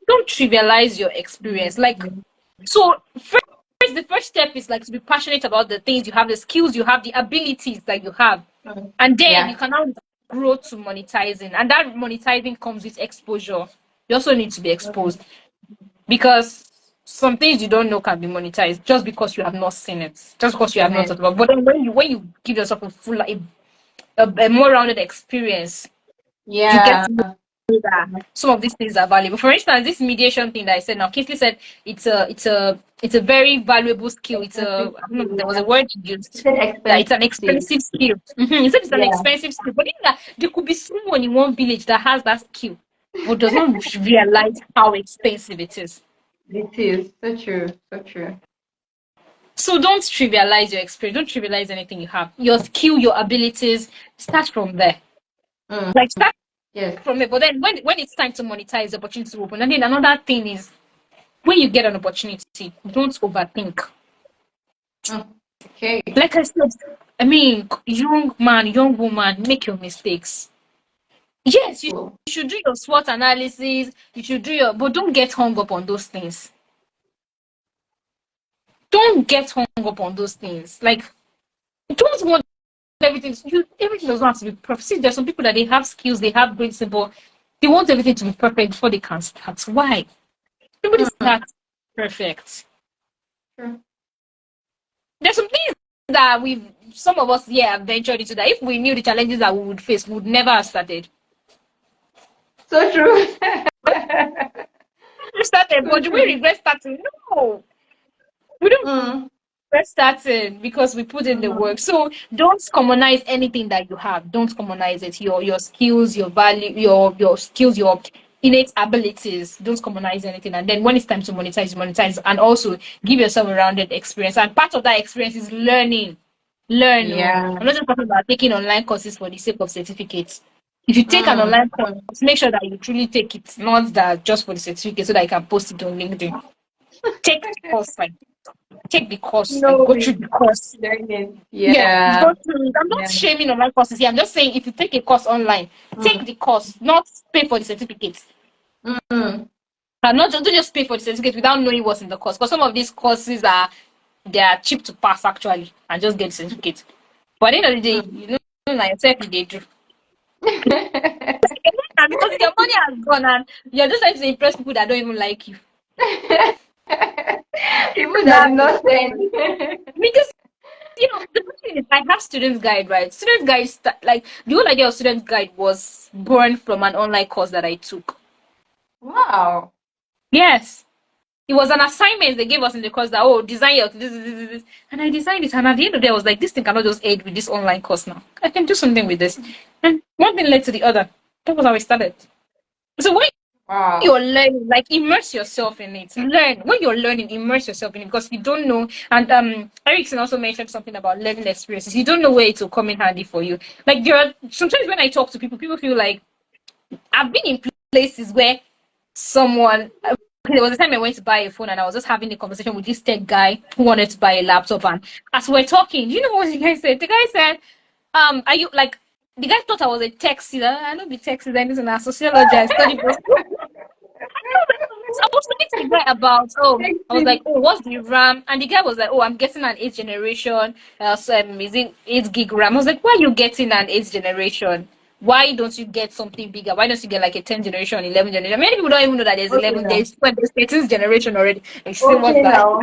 don't trivialize your experience. Like so the first step is like to be passionate about the things you have, the skills you have, the abilities that you have. Hmm. And then you Yeah. can now grow to monetizing. And that monetizing comes with exposure. You also need to be Okay. exposed because some things you don't know can be monetized just because you have not seen it, just because you have not Amen. thought about. But then when you give yourself a more rounded experience, you get Yeah. to know that some of these things are valuable. For instance, this mediation thing that I said now, Kingsley said it's a very valuable skill. Expensive I don't know, there was a skill. word You used said that it's an expensive. expensive skill. He said it's an Yeah. expensive skill, but that there could be someone in one village that has that skill, but does not realize how expensive it is. It is. So true. So true. So don't trivialize your experience. Don't trivialize anything you have. Your skill, your abilities, start from there. Hmm. Like start Yes. from it. But then when it's time to monetize, the opportunity to open. And then another thing is when you get an opportunity, don't overthink. Hmm. Okay. Like I said, I mean, young man, young woman, make your mistakes. Yes, you Cool. should do your SWOT analysis, you should do your, but don't get hung up on those things. Don't get hung up on those things. Like, don't want everything does not have to be perfect. See, there's some people that they have skills, they have great simple, they want everything to be perfect before they can start. Why? Everybody Hmm. starts perfect. True. There's some things that some of us here have ventured into that if we knew the challenges that we would face, we would never have started. So true. We started, So but do we true. regret starting? No. We don't Hmm. regret starting because we put in the Hmm. work. So don't commonize anything that you have. Don't commonize it. Your skills, your value, your skills, your innate abilities. Don't commonize anything. And then when it's time to monetize, monetize. And also give yourself a rounded experience. And part of that experience is learning. Learn. Oh. Yeah. I'm not just talking about taking online courses for the sake of certificates. If you take an Hmm. online course, make sure that you truly take it, not that just for the certificate so that you can post it on LinkedIn. Take the course, like take the course, like No go way. through the course. Learning. Yeah, Yeah. go through it. I'm not Yeah. shaming online courses here. I'm just saying if you take a course online, Hmm. take the course, not pay for the certificate. Hmm. And not just, don't just pay for the certificate without knowing what's in the course. Because some of these courses they are cheap to pass actually and just get the certificate. But at the end of the day, Hmm. you know like yourself they do. And because your money has gone and you're just trying to impress people that don't even like you. People that did That's not send. because the good thing is I have students guide, right? Students guide like the whole idea of student guide was born from an online course that I took. Wow. Yes. It was an assignment they gave us in the course that design your this. And I designed it and at the end of the day I was like, this thing cannot just aid with this online course now. I can do something with this. And one thing led to the other. That was how we started. So when Wow. you're learning, like immerse yourself in it. Learn when you're learning, immerse yourself in it because you don't know. And Erickson also mentioned something about learning experiences. You don't know where it will come in handy for you. Like there are sometimes when I talk to people, people feel like I've been in places where someone. There was a time I went to buy a phone and I was just having a conversation with this tech guy who wanted to buy a laptop. And as we're talking, you know what the guy said? The guy said, are you like?" The guy thought I was a tech student. I don't be tech student. Anything. I sociology. I study. So I was talking to the guy about, I was Sexy. like, what's the RAM? And the guy was like, I'm getting an 8th generation. Is it 8 gig RAM? I was like, why are you getting an 8th generation? Why don't you get something bigger? Why don't you get like a 10th generation, 11th generation? Many people don't even know that there's Okay 11, now. there's 13th generation already. Like, say, what's Okay that? now.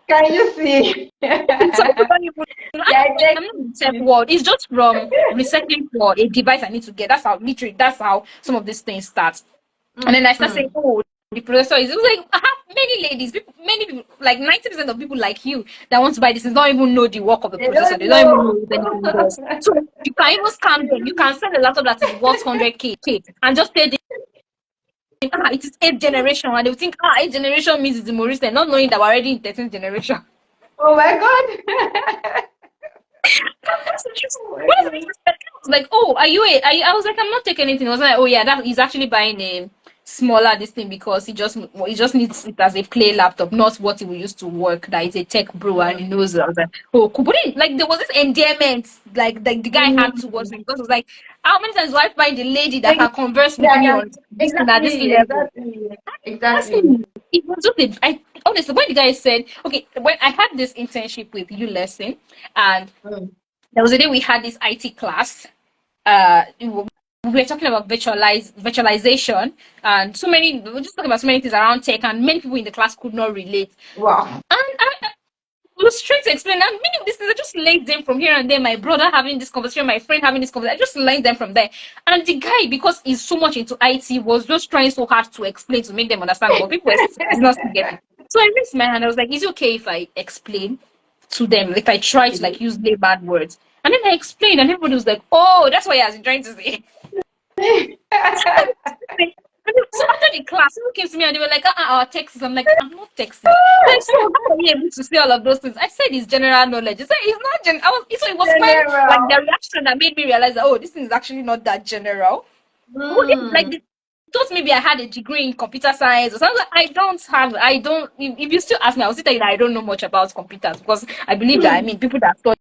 Can you see? So I don't even, Yeah, I'm not in the tech world. It's just from researching for a device I need to get. That's how literally that's how some of these things start. And then I start saying, Mm. oh, the professor is, it was like, I have many ladies, people, many people, like 90% of people like you that want to buy this, don't even know the work of the They processor. don't They don't even know know. what anything does. So you can even scam them. You can sell a laptop that is worth 100K and just tell them, it is eighth generation. And they'll think, eighth generation means it's the more recent, not knowing that we're already in 13th generation. Oh my God. That's interesting. Oh my What is God. it? I was like, oh, are you a? Are you, I was like, I'm not taking anything. I was like, oh yeah, that he's actually buying a smaller this thing because he just needs it as a play laptop, not what he will use to work. That is a tech bro and he knows. I was like, oh, cool. But then, like there was this endearment, like the guy had towards Mm. me because it was like, how many times do I find a lady that Like, can converse with yeah, me yeah, on this thing at this exactly, level? exactly, Honestly, exactly. it was just a, I honestly when the guy said, okay, when I had this internship with you lesson and Mm. there was a day we had this IT class. We were talking about virtualization and so many. We were just talking about so many things around tech, and many people in the class could not relate. Wow. And I was trying to explain. And many of these things, I just learned them from here and there. My brother having this conversation, my friend having this conversation. I just learned them from there. And the guy, because he's so much into IT, was just trying so hard to explain to make them understand. But people were did not getting. So I raised my hand. I was like, "Is it okay if I explain to them? If I try to like use layman words?" And then I explained, and everybody was like, "Oh, that's what I was trying to say." So after the class, people came to me and they were like, our texts. I'm like, I'm not texting. Like, so how are you able to say all of those things? I said it's general knowledge. I said it's not I was so it was when like General. the reaction that made me realize that oh, this thing is actually not that general. Who did like Mm. they thought maybe I had a degree in computer science or something. I don't if you still ask me, I will still tell you that I don't know much about computers because I believe that I mean people that study